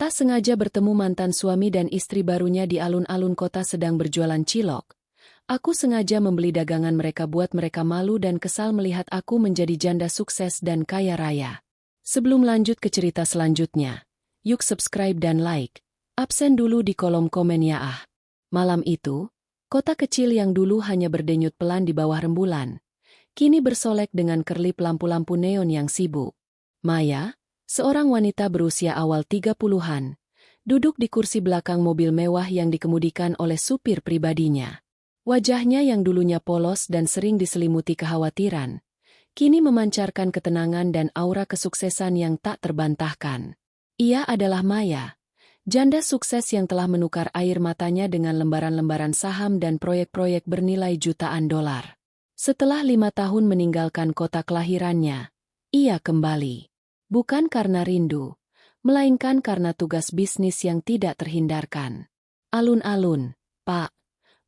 Tak sengaja bertemu mantan suami dan istri barunya di alun-alun kota sedang berjualan cilok. Aku sengaja membeli dagangan mereka buat mereka malu dan kesal melihat aku menjadi janda sukses dan kaya raya. Sebelum lanjut ke cerita selanjutnya, yuk subscribe dan like. Absen dulu di kolom komen ya ah. Malam itu, kota kecil yang dulu hanya berdenyut pelan di bawah rembulan, kini bersolek dengan kerlip lampu-lampu neon yang sibuk. Maya, seorang wanita berusia awal 30-an, duduk di kursi belakang mobil mewah yang dikemudikan oleh supir pribadinya. Wajahnya yang dulunya polos dan sering diselimuti kekhawatiran, kini memancarkan ketenangan dan aura kesuksesan yang tak terbantahkan. Ia adalah Maya, janda sukses yang telah menukar air matanya dengan lembaran-lembaran saham dan proyek-proyek bernilai jutaan dolar. Setelah 5 tahun meninggalkan kota kelahirannya, ia kembali. Bukan karena rindu, melainkan karena tugas bisnis yang tidak terhindarkan. Alun-alun, Pak,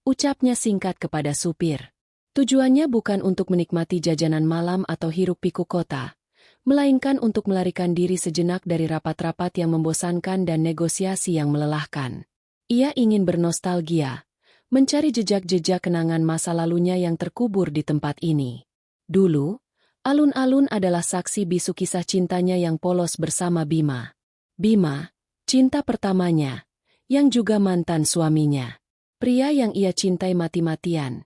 ucapnya singkat kepada supir. Tujuannya bukan untuk menikmati jajanan malam atau hiruk-pikuk kota, melainkan untuk melarikan diri sejenak dari rapat-rapat yang membosankan dan negosiasi yang melelahkan. Ia ingin bernostalgia, mencari jejak-jejak kenangan masa lalunya yang terkubur di tempat ini. Dulu, alun-alun adalah saksi bisu kisah cintanya yang polos bersama Bima. Bima, cinta pertamanya, yang juga mantan suaminya. Pria yang ia cintai mati-matian,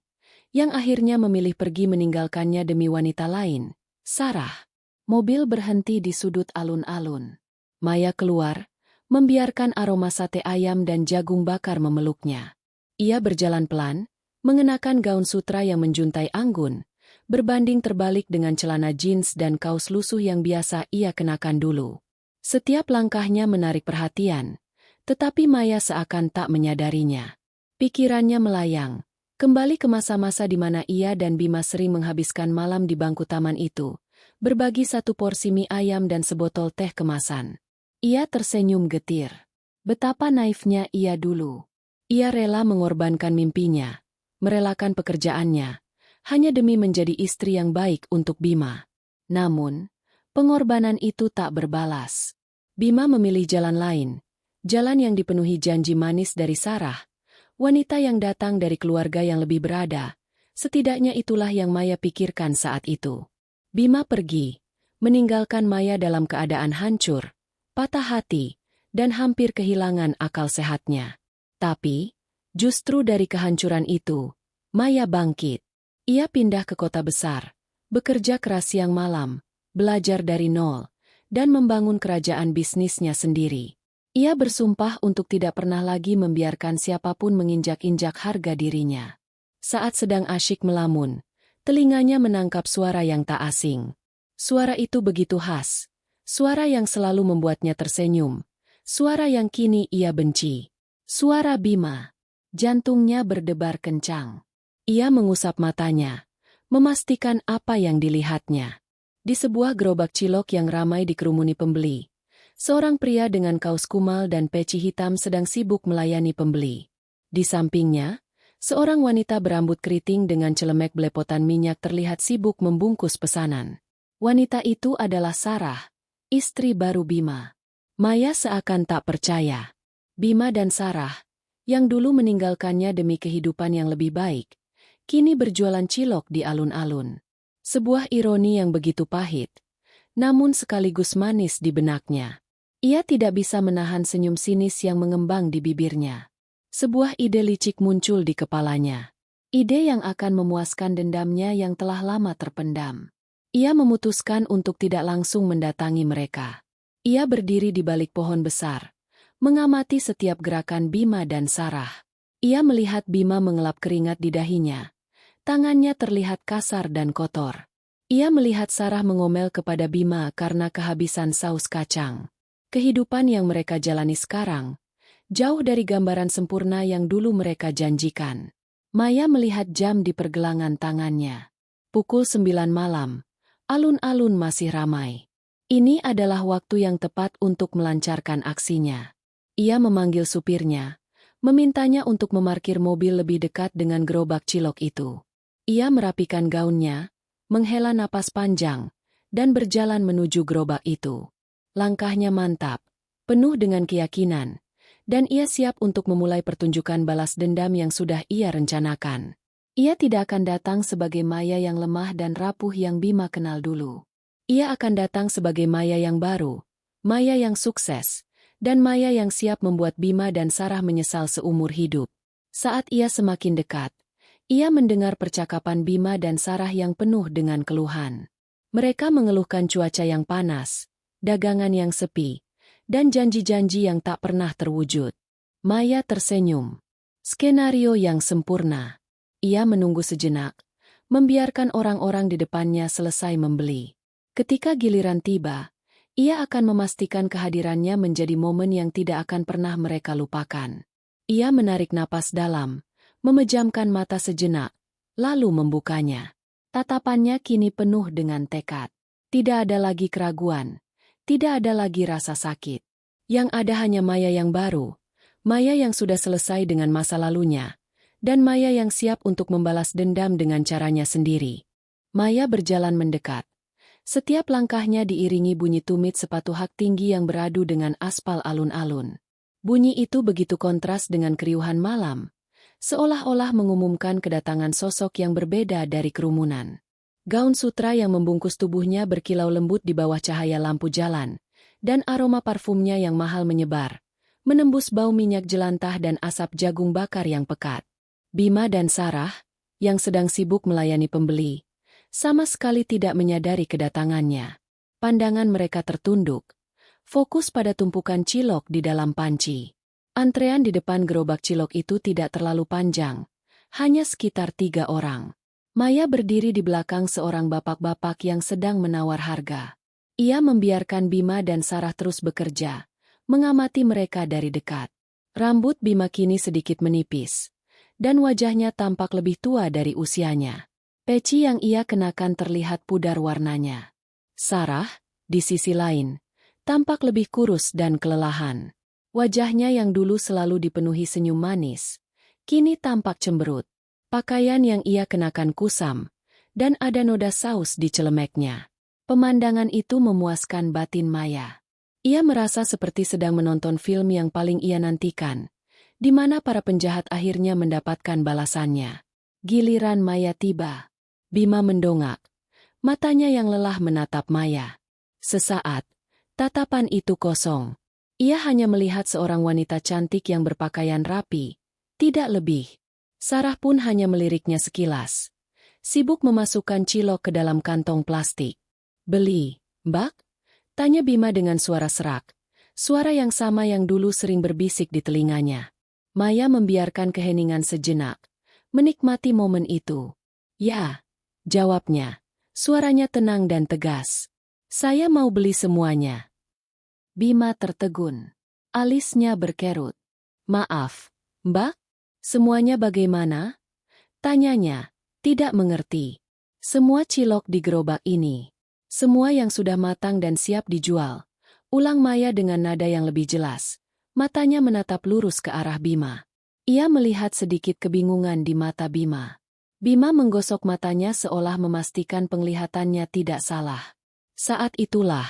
yang akhirnya memilih pergi meninggalkannya demi wanita lain, Sarah. Mobil berhenti di sudut alun-alun. Maya keluar, membiarkan aroma sate ayam dan jagung bakar memeluknya. Ia berjalan pelan, mengenakan gaun sutra yang menjuntai anggun, berbanding terbalik dengan celana jeans dan kaos lusuh yang biasa ia kenakan dulu. Setiap langkahnya menarik perhatian, tetapi Maya seakan tak menyadarinya. Pikirannya melayang, kembali ke masa-masa di mana ia dan Bima sering menghabiskan malam di bangku taman itu, berbagi satu porsi mie ayam dan sebotol teh kemasan. Ia tersenyum getir. Betapa naifnya ia dulu. Ia rela mengorbankan mimpinya, merelakan pekerjaannya, hanya demi menjadi istri yang baik untuk Bima. Namun, pengorbanan itu tak berbalas. Bima memilih jalan lain, jalan yang dipenuhi janji manis dari Sarah, wanita yang datang dari keluarga yang lebih berada. Setidaknya itulah yang Maya pikirkan saat itu. Bima pergi, meninggalkan Maya dalam keadaan hancur, patah hati, dan hampir kehilangan akal sehatnya. Tapi, justru dari kehancuran itu, Maya bangkit. Ia pindah ke kota besar, bekerja keras siang malam, belajar dari nol, dan membangun kerajaan bisnisnya sendiri. Ia bersumpah untuk tidak pernah lagi membiarkan siapapun menginjak-injak harga dirinya. Saat sedang asyik melamun, telinganya menangkap suara yang tak asing. Suara itu begitu khas, suara yang selalu membuatnya tersenyum, suara yang kini ia benci. Suara Bima. Jantungnya berdebar kencang. Ia mengusap matanya, memastikan apa yang dilihatnya. Di sebuah gerobak cilok yang ramai dikerumuni pembeli, seorang pria dengan kaos kumal dan peci hitam sedang sibuk melayani pembeli. Di sampingnya, seorang wanita berambut keriting dengan celemek belepotan minyak terlihat sibuk membungkus pesanan. Wanita itu adalah Sarah, istri baru Bima. Maya seakan tak percaya. Bima dan Sarah, yang dulu meninggalkannya demi kehidupan yang lebih baik, kini berjualan cilok di alun-alun. Sebuah ironi yang begitu pahit, namun sekaligus manis di benaknya. Ia tidak bisa menahan senyum sinis yang mengembang di bibirnya. Sebuah ide licik muncul di kepalanya. Ide yang akan memuaskan dendamnya yang telah lama terpendam. Ia memutuskan untuk tidak langsung mendatangi mereka. Ia berdiri di balik pohon besar, mengamati setiap gerakan Bima dan Sarah. Ia melihat Bima mengelap keringat di dahinya. Tangannya terlihat kasar dan kotor. Ia melihat Sarah mengomel kepada Bima karena kehabisan saus kacang. Kehidupan yang mereka jalani sekarang, jauh dari gambaran sempurna yang dulu mereka janjikan. Maya melihat jam di pergelangan tangannya. Pukul 9 malam, alun-alun masih ramai. Ini adalah waktu yang tepat untuk melancarkan aksinya. Ia memanggil supirnya, memintanya untuk memarkir mobil lebih dekat dengan gerobak cilok itu. Ia merapikan gaunnya, menghela napas panjang, dan berjalan menuju gerobak itu. Langkahnya mantap, penuh dengan keyakinan, dan ia siap untuk memulai pertunjukan balas dendam yang sudah ia rencanakan. Ia tidak akan datang sebagai Maya yang lemah dan rapuh yang Bima kenal dulu. Ia akan datang sebagai Maya yang baru, Maya yang sukses, dan Maya yang siap membuat Bima dan Sarah menyesal seumur hidup. Saat ia semakin dekat, ia mendengar percakapan Bima dan Sarah yang penuh dengan keluhan. Mereka mengeluhkan cuaca yang panas, dagangan yang sepi, dan janji-janji yang tak pernah terwujud. Maya tersenyum. Skenario yang sempurna. Ia menunggu sejenak, membiarkan orang-orang di depannya selesai membeli. Ketika giliran tiba, ia akan memastikan kehadirannya menjadi momen yang tidak akan pernah mereka lupakan. Ia menarik napas dalam, memejamkan mata sejenak, lalu membukanya. Tatapannya kini penuh dengan tekad. Tidak ada lagi keraguan, tidak ada lagi rasa sakit. Yang ada hanya Maya yang baru, Maya yang sudah selesai dengan masa lalunya, dan Maya yang siap untuk membalas dendam dengan caranya sendiri. Maya berjalan mendekat. Setiap langkahnya diiringi bunyi tumit sepatu hak tinggi yang beradu dengan aspal alun-alun. Bunyi itu begitu kontras dengan keriuhan malam, seolah-olah mengumumkan kedatangan sosok yang berbeda dari kerumunan. Gaun sutra yang membungkus tubuhnya berkilau lembut di bawah cahaya lampu jalan, dan aroma parfumnya yang mahal menyebar, menembus bau minyak jelantah dan asap jagung bakar yang pekat. Bima dan Sarah, yang sedang sibuk melayani pembeli, sama sekali tidak menyadari kedatangannya. Pandangan mereka tertunduk, fokus pada tumpukan cilok di dalam panci. Antrean di depan gerobak cilok itu tidak terlalu panjang, hanya sekitar 3 orang. Maya berdiri di belakang seorang bapak-bapak yang sedang menawar harga. Ia membiarkan Bima dan Sarah terus bekerja, mengamati mereka dari dekat. Rambut Bima kini sedikit menipis, dan wajahnya tampak lebih tua dari usianya. Peci yang ia kenakan terlihat pudar warnanya. Sarah, di sisi lain, tampak lebih kurus dan kelelahan. Wajahnya yang dulu selalu dipenuhi senyum manis, kini tampak cemberut. Pakaian yang ia kenakan kusam, dan ada noda saus di celemeknya. Pemandangan itu memuaskan batin Maya. Ia merasa seperti sedang menonton film yang paling ia nantikan, di mana para penjahat akhirnya mendapatkan balasannya. Giliran Maya tiba. Bima mendongak. Matanya yang lelah menatap Maya. Sesaat, tatapan itu kosong. Ia hanya melihat seorang wanita cantik yang berpakaian rapi, tidak lebih. Sarah pun hanya meliriknya sekilas, sibuk memasukkan cilok ke dalam kantong plastik. "Beli, Mbak?" tanya Bima dengan suara serak, suara yang sama yang dulu sering berbisik di telinganya. Maya membiarkan keheningan sejenak, menikmati momen itu. "Ya," jawabnya, suaranya tenang dan tegas. "Saya mau beli semuanya." Bima tertegun. Alisnya berkerut. "Maaf, Mbak, semuanya bagaimana?" tanyanya, tidak mengerti. "Semua cilok di gerobak ini. Semua yang sudah matang dan siap dijual," ulang Maya dengan nada yang lebih jelas. Matanya menatap lurus ke arah Bima. Ia melihat sedikit kebingungan di mata Bima. Bima menggosok matanya seolah memastikan penglihatannya tidak salah. Saat itulah,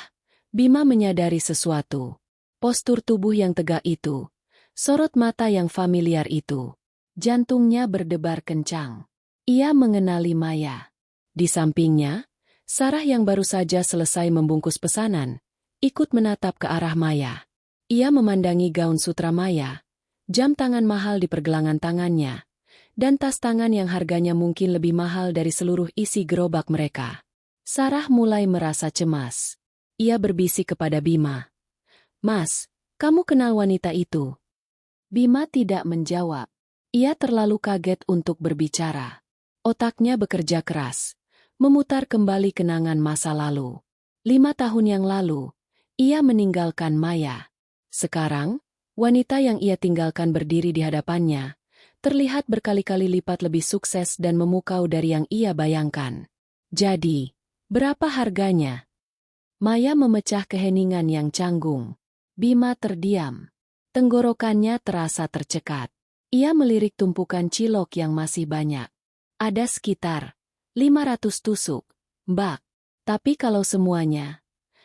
Bima menyadari sesuatu. Postur tubuh yang tegak itu, sorot mata yang familiar itu. Jantungnya berdebar kencang. Ia mengenali Maya. Di sampingnya, Sarah yang baru saja selesai membungkus pesanan, ikut menatap ke arah Maya. Ia memandangi gaun sutra Maya, jam tangan mahal di pergelangan tangannya, dan tas tangan yang harganya mungkin lebih mahal dari seluruh isi gerobak mereka. Sarah mulai merasa cemas. Ia berbisik kepada Bima. "Mas, kamu kenal wanita itu?" Bima tidak menjawab. Ia terlalu kaget untuk berbicara. Otaknya bekerja keras, memutar kembali kenangan masa lalu. 5 tahun yang lalu, ia meninggalkan Maya. Sekarang, wanita yang ia tinggalkan berdiri di hadapannya, terlihat berkali-kali lipat lebih sukses dan memukau dari yang ia bayangkan. "Jadi, berapa harganya?" Maya memecah keheningan yang canggung. Bima terdiam. Tenggorokannya terasa tercekat. Ia melirik tumpukan cilok yang masih banyak. "Ada sekitar 500 tusuk, Mbak. Tapi kalau semuanya..."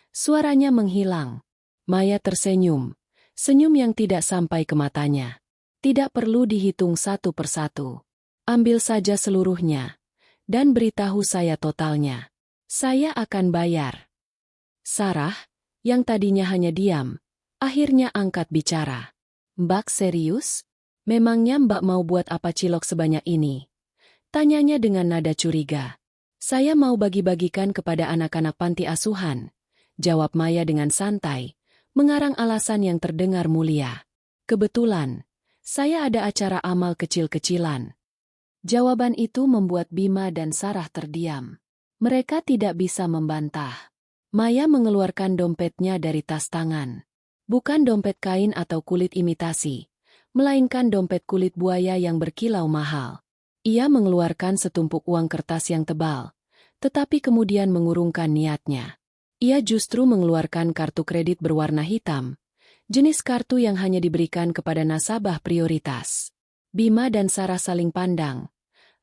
Suaranya menghilang. Maya tersenyum, Senyum yang tidak sampai ke matanya. Tidak perlu dihitung satu persatu. Ambil saja seluruhnya. Dan beritahu saya totalnya. Saya akan bayar. Sarah, yang tadinya hanya diam, akhirnya angkat bicara. Mbak serius? Memangnya Mbak mau buat apa cilok sebanyak ini? Tanyanya dengan nada curiga. Saya mau bagi-bagikan kepada anak-anak panti asuhan. Jawab Maya dengan santai, mengarang alasan yang terdengar mulia. Kebetulan, saya ada acara amal kecil-kecilan. Jawaban itu membuat Bima dan Sarah terdiam. Mereka tidak bisa membantah. Maya mengeluarkan dompetnya dari tas tangan. Bukan dompet kain atau kulit imitasi, melainkan dompet kulit buaya yang berkilau mahal. Ia mengeluarkan setumpuk uang kertas yang tebal, tetapi kemudian mengurungkan niatnya. Ia justru mengeluarkan kartu kredit berwarna hitam, jenis kartu yang hanya diberikan kepada nasabah prioritas. Bima dan Sarah saling pandang.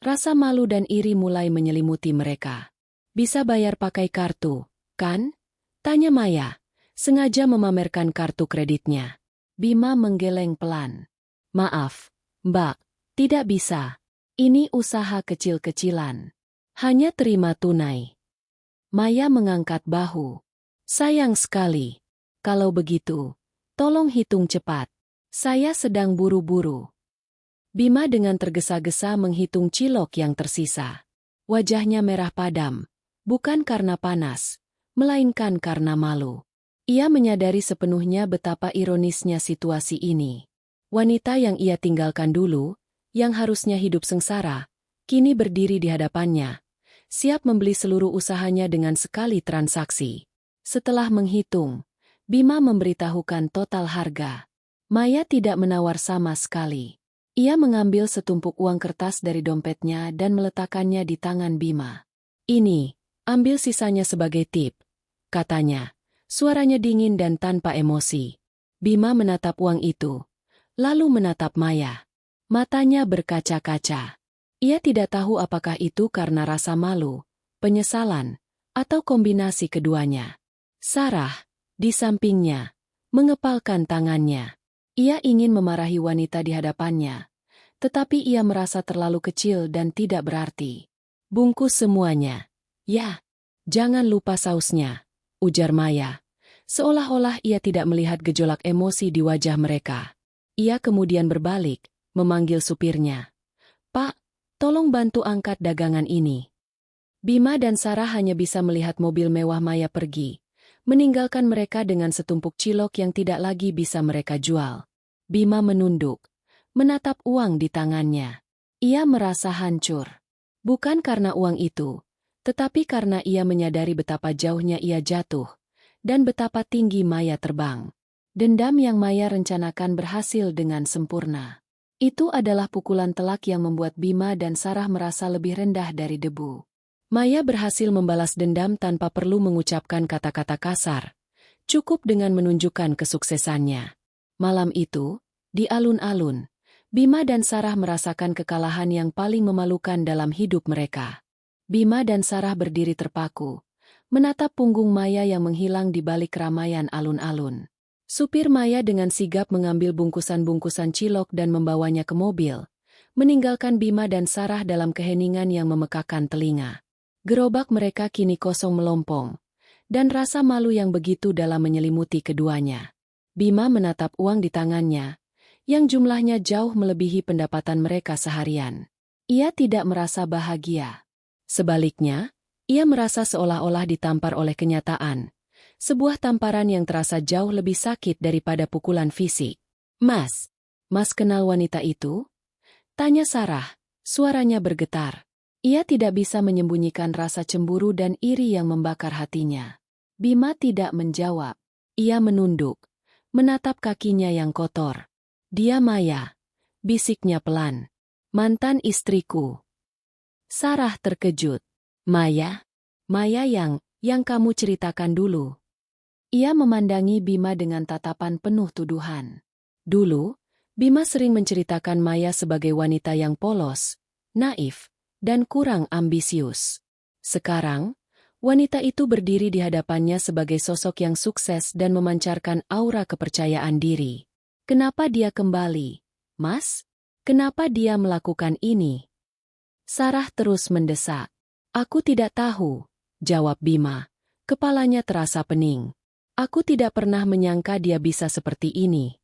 Rasa malu dan iri mulai menyelimuti mereka. Bisa bayar pakai kartu, kan? Tanya Maya, sengaja memamerkan kartu kreditnya. Bima menggeleng pelan. Maaf, Mbak, tidak bisa. Ini usaha kecil-kecilan. Hanya terima tunai. Maya mengangkat bahu. Sayang sekali. Kalau begitu, tolong hitung cepat. Saya sedang buru-buru. Bima dengan tergesa-gesa menghitung cilok yang tersisa. Wajahnya merah padam, bukan karena panas, melainkan karena malu. Ia menyadari sepenuhnya betapa ironisnya situasi ini. Wanita yang ia tinggalkan dulu, yang harusnya hidup sengsara, kini berdiri di hadapannya, siap membeli seluruh usahanya dengan sekali transaksi. Setelah menghitung, Bima memberitahukan total harga. Maya tidak menawar sama sekali. Ia mengambil setumpuk uang kertas dari dompetnya dan meletakkannya di tangan Bima. Ini, ambil sisanya sebagai tip, katanya. Suaranya dingin dan tanpa emosi. Bima menatap uang itu, lalu menatap Maya. Matanya berkaca-kaca. Ia tidak tahu apakah itu karena rasa malu, penyesalan, atau kombinasi keduanya. Sarah, di sampingnya, mengepalkan tangannya. Ia ingin memarahi wanita di hadapannya, tetapi ia merasa terlalu kecil dan tidak berarti. Bungkus semuanya. Ya, jangan lupa sausnya, ujar Maya. Seolah-olah ia tidak melihat gejolak emosi di wajah mereka. Ia kemudian berbalik, memanggil supirnya. Pak, tolong bantu angkat dagangan ini. Bima dan Sarah hanya bisa melihat mobil mewah Maya pergi, meninggalkan mereka dengan setumpuk cilok yang tidak lagi bisa mereka jual. Bima menunduk, menatap uang di tangannya. Ia merasa hancur. Bukan karena uang itu, tetapi karena ia menyadari betapa jauhnya ia jatuh, dan betapa tinggi Maya terbang. Dendam yang Maya rencanakan berhasil dengan sempurna. Itu adalah pukulan telak yang membuat Bima dan Sarah merasa lebih rendah dari debu. Maya berhasil membalas dendam tanpa perlu mengucapkan kata-kata kasar. Cukup dengan menunjukkan kesuksesannya. Malam itu, di alun-alun, Bima dan Sarah merasakan kekalahan yang paling memalukan dalam hidup mereka. Bima dan Sarah berdiri terpaku, menatap punggung Maya yang menghilang di balik keramaian alun-alun. Supir Maya dengan sigap mengambil bungkusan-bungkusan cilok dan membawanya ke mobil, meninggalkan Bima dan Sarah dalam keheningan yang memekakan telinga. Gerobak mereka kini kosong melompong, dan rasa malu yang begitu dalam menyelimuti keduanya. Bima menatap uang di tangannya, yang jumlahnya jauh melebihi pendapatan mereka seharian. Ia tidak merasa bahagia. Sebaliknya, ia merasa seolah-olah ditampar oleh kenyataan. Sebuah tamparan yang terasa jauh lebih sakit daripada pukulan fisik. Mas kenal wanita itu? Tanya Sarah, suaranya bergetar. Ia tidak bisa menyembunyikan rasa cemburu dan iri yang membakar hatinya. Bima tidak menjawab. Ia menunduk, menatap kakinya yang kotor. Dia Maya, bisiknya pelan. Mantan istriku. Sarah terkejut. Maya? Maya yang kamu ceritakan dulu. Ia memandangi Bima dengan tatapan penuh tuduhan. Dulu, Bima sering menceritakan Maya sebagai wanita yang polos, naif, dan kurang ambisius. Sekarang, Wanita itu berdiri di hadapannya sebagai sosok yang sukses dan memancarkan aura kepercayaan diri. Kenapa dia kembali, Mas? Kenapa dia melakukan ini? Sarah terus mendesak. Aku tidak tahu, jawab Bima. Kepalanya terasa pening. Aku tidak pernah menyangka dia bisa seperti ini.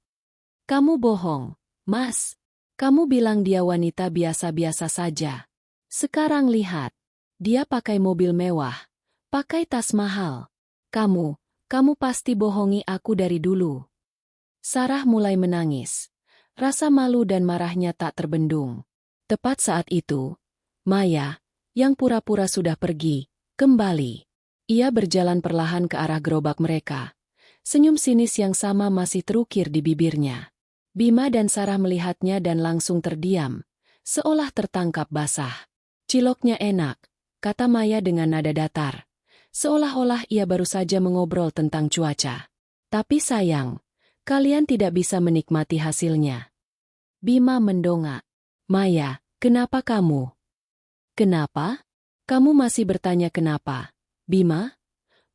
Kamu bohong, Mas. Kamu bilang dia wanita biasa-biasa saja. Sekarang lihat. Dia pakai mobil mewah. Pakai tas mahal. Kamu pasti bohongi aku dari dulu. Sarah mulai menangis. Rasa malu dan marahnya tak terbendung. Tepat saat itu, Maya, yang pura-pura sudah pergi, kembali. Ia berjalan perlahan ke arah gerobak mereka. Senyum sinis yang sama masih terukir di bibirnya. Bima dan Sarah melihatnya dan langsung terdiam, seolah tertangkap basah. Ciloknya enak, kata Maya dengan nada datar. Seolah-olah ia baru saja mengobrol tentang cuaca. Tapi sayang, kalian tidak bisa menikmati hasilnya. Bima mendongak. Maya, kenapa kamu? Kenapa? Kamu masih bertanya kenapa? Bima?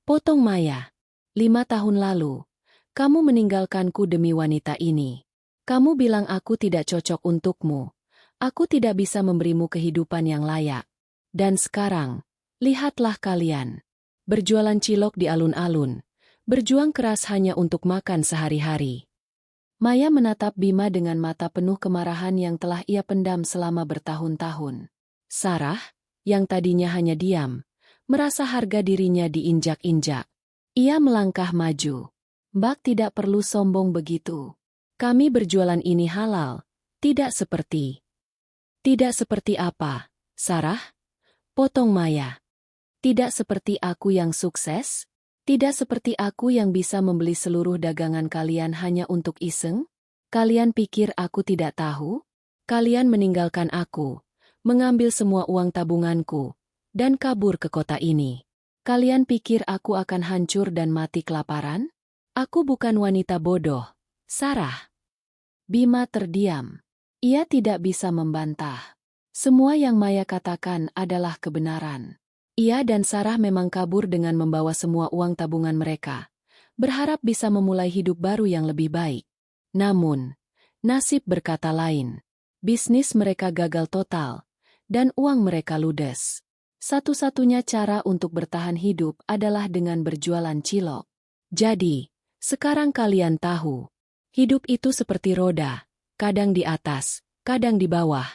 Potong Maya. 5 tahun lalu, kamu meninggalkanku demi wanita ini. Kamu bilang aku tidak cocok untukmu. Aku tidak bisa memberimu kehidupan yang layak. Dan sekarang, lihatlah kalian. Berjualan cilok di alun-alun. Berjuang keras hanya untuk makan sehari-hari. Maya menatap Bima dengan mata penuh kemarahan yang telah ia pendam selama bertahun-tahun. Sarah, yang tadinya hanya diam, merasa harga dirinya diinjak-injak. Ia melangkah maju. Mbak tidak perlu sombong begitu. Kami berjualan ini halal, tidak seperti. Tidak seperti apa, Sarah? Potong Maya. Tidak seperti aku yang sukses? Tidak seperti aku yang bisa membeli seluruh dagangan kalian hanya untuk iseng? Kalian pikir aku tidak tahu? Kalian meninggalkan aku, mengambil semua uang tabunganku, dan kabur ke kota ini. Kalian pikir aku akan hancur dan mati kelaparan? Aku bukan wanita bodoh, Sarah. Bima terdiam. Ia tidak bisa membantah. Semua yang Maya katakan adalah kebenaran. Ia dan Sarah memang kabur dengan membawa semua uang tabungan mereka, berharap bisa memulai hidup baru yang lebih baik. Namun, nasib berkata lain. Bisnis mereka gagal total, dan uang mereka ludes. Satu-satunya cara untuk bertahan hidup adalah dengan berjualan cilok. Jadi, sekarang kalian tahu. Hidup itu seperti roda, kadang di atas, kadang di bawah.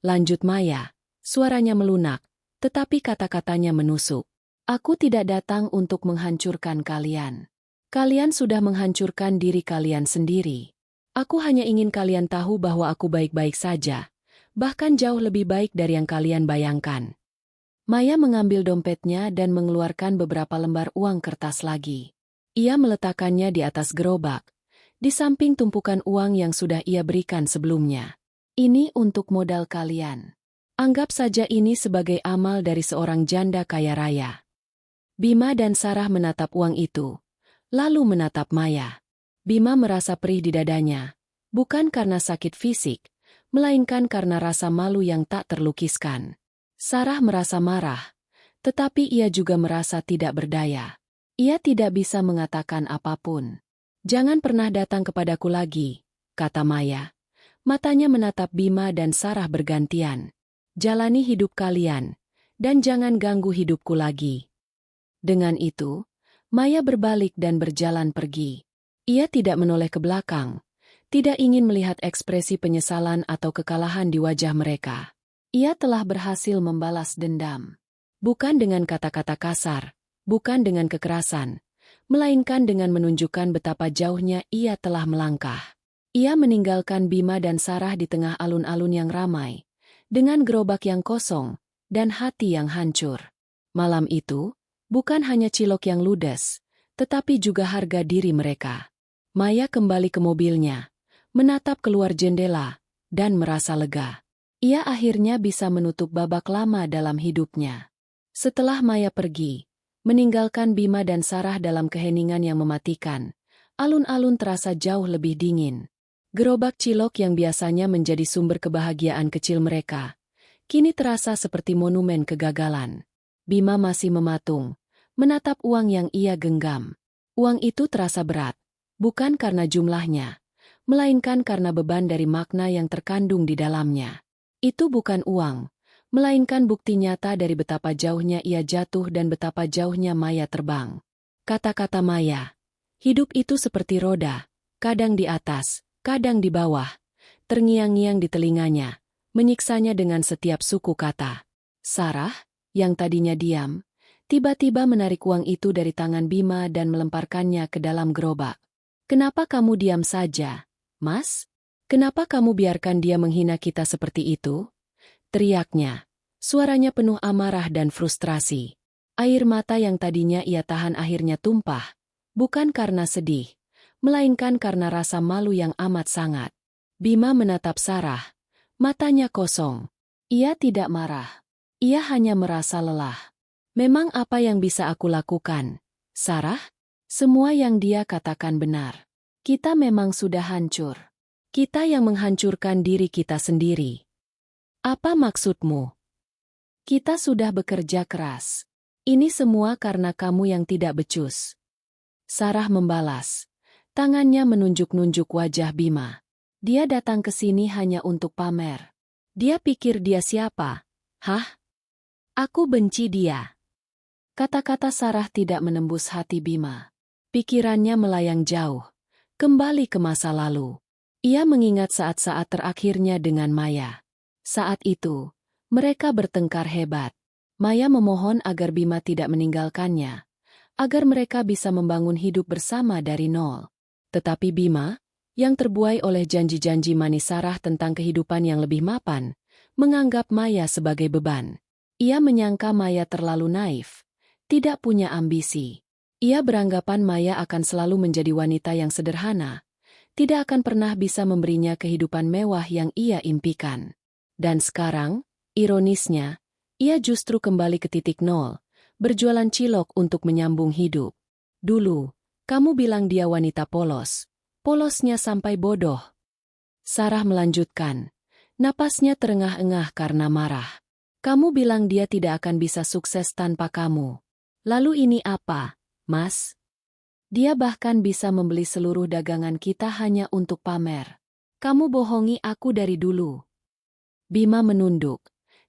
Lanjut Maya, suaranya melunak, tetapi kata-katanya menusuk. Aku tidak datang untuk menghancurkan kalian. Kalian sudah menghancurkan diri kalian sendiri. Aku hanya ingin kalian tahu bahwa aku baik-baik saja, bahkan jauh lebih baik dari yang kalian bayangkan. Maya mengambil dompetnya dan mengeluarkan beberapa lembar uang kertas lagi. Ia meletakkannya di atas gerobak, di samping tumpukan uang yang sudah ia berikan sebelumnya. Ini untuk modal kalian. Anggap saja ini sebagai amal dari seorang janda kaya raya. Bima dan Sarah menatap uang itu, lalu menatap Maya. Bima merasa perih di dadanya, bukan karena sakit fisik, melainkan karena rasa malu yang tak terlukiskan. Sarah merasa marah, tetapi ia juga merasa tidak berdaya. Ia tidak bisa mengatakan apapun. Jangan pernah datang kepadaku lagi, kata Maya. Matanya menatap Bima dan Sarah bergantian. Jalani hidup kalian, dan jangan ganggu hidupku lagi. Dengan itu, Maya berbalik dan berjalan pergi. Ia tidak menoleh ke belakang, tidak ingin melihat ekspresi penyesalan atau kekalahan di wajah mereka. Ia telah berhasil membalas dendam. Bukan dengan kata-kata kasar, bukan dengan kekerasan, melainkan dengan menunjukkan betapa jauhnya ia telah melangkah. Ia meninggalkan Bima dan Sarah di tengah alun-alun yang ramai, dengan gerobak yang kosong, dan hati yang hancur. Malam itu, bukan hanya cilok yang ludes, tetapi juga harga diri mereka. Maya kembali ke mobilnya, menatap keluar jendela, dan merasa lega. Ia akhirnya bisa menutup babak lama dalam hidupnya. Setelah Maya pergi, meninggalkan Bima dan Sarah dalam keheningan yang mematikan, alun-alun terasa jauh lebih dingin. Gerobak cilok yang biasanya menjadi sumber kebahagiaan kecil mereka, kini terasa seperti monumen kegagalan. Bima masih mematung, menatap uang yang ia genggam. Uang itu terasa berat, bukan karena jumlahnya, melainkan karena beban dari makna yang terkandung di dalamnya. Itu bukan uang, melainkan bukti nyata dari betapa jauhnya ia jatuh dan betapa jauhnya Maya terbang. Kata-kata Maya, hidup itu seperti roda, kadang di atas, kadang di bawah, terngiang-ngiang di telinganya, menyiksanya dengan setiap suku kata. Sarah, yang tadinya diam, tiba-tiba menarik uang itu dari tangan Bima dan melemparkannya ke dalam gerobak. "Kenapa kamu diam saja, Mas? Kenapa kamu biarkan dia menghina kita seperti itu?" teriaknya. Suaranya penuh amarah dan frustrasi. Air mata yang tadinya ia tahan akhirnya tumpah, bukan karena sedih, melainkan karena rasa malu yang amat sangat. Bima menatap Sarah, matanya kosong. Ia tidak marah. Ia hanya merasa lelah. "Memang apa yang bisa aku lakukan, Sarah? Semua yang dia katakan benar. Kita memang sudah hancur. Kita yang menghancurkan diri kita sendiri." "Apa maksudmu?" "Kita sudah bekerja keras. Ini semua karena kamu yang tidak becus." Sarah membalas. Tangannya menunjuk-nunjuk wajah Bima. "Dia datang ke sini hanya untuk pamer. Dia pikir dia siapa? Hah? Aku benci dia." Kata-kata Sarah tidak menembus hati Bima. Pikirannya melayang jauh, kembali ke masa lalu. Ia mengingat saat-saat terakhirnya dengan Maya. Saat itu, mereka bertengkar hebat. Maya memohon agar Bima tidak meninggalkannya, agar mereka bisa membangun hidup bersama dari nol. Tetapi Bima, yang terbuai oleh janji-janji manis Sarah tentang kehidupan yang lebih mapan, menganggap Maya sebagai beban. Ia menyangka Maya terlalu naif, tidak punya ambisi. Ia beranggapan Maya akan selalu menjadi wanita yang sederhana, tidak akan pernah bisa memberinya kehidupan mewah yang ia impikan. Dan sekarang, ironisnya, ia justru kembali ke titik nol, berjualan cilok untuk menyambung hidup. "Dulu, kamu bilang dia wanita polos. Polosnya sampai bodoh." Sarah melanjutkan. Napasnya terengah-engah karena marah. "Kamu bilang dia tidak akan bisa sukses tanpa kamu. Lalu ini apa, Mas? Dia bahkan bisa membeli seluruh dagangan kita hanya untuk pamer. Kamu bohongi aku dari dulu." Bima menunduk,